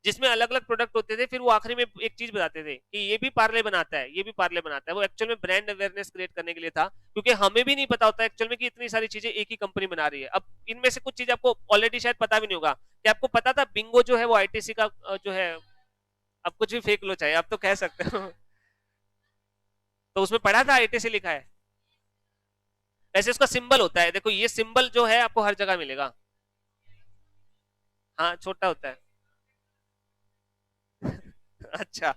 Speaker 1: जिसमें अलग अलग प्रोडक्ट होते थे, फिर वो आखिरी में एक चीज बताते थे कि ये भी पार्ले बनाता है, ये भी पार्ले बनाता है। वो एक्चुअल में ब्रांड अवेयरनेस क्रिएट करने के लिए था, क्योंकि हमें भी नहीं पता होता एक्चुअल में कि इतनी सारी चीजें एक ही कंपनी बना रही है। अब इनमें से कुछ चीज आपको ऑलरेडी शायद पता भी नहीं होगा। कि आपको पता था बिंगो जो है वो आईटीसी का जो है, अब कुछ भी फेंक लो चाहे, आप तो कह सकते हो तो उसमें पढ़ा था आईटीसी लिखा है। वैसे उसका सिंबल होता है, देखो ये सिंबल जो है आपको हर जगह मिलेगा, हाँ छोटा होता है अच्छा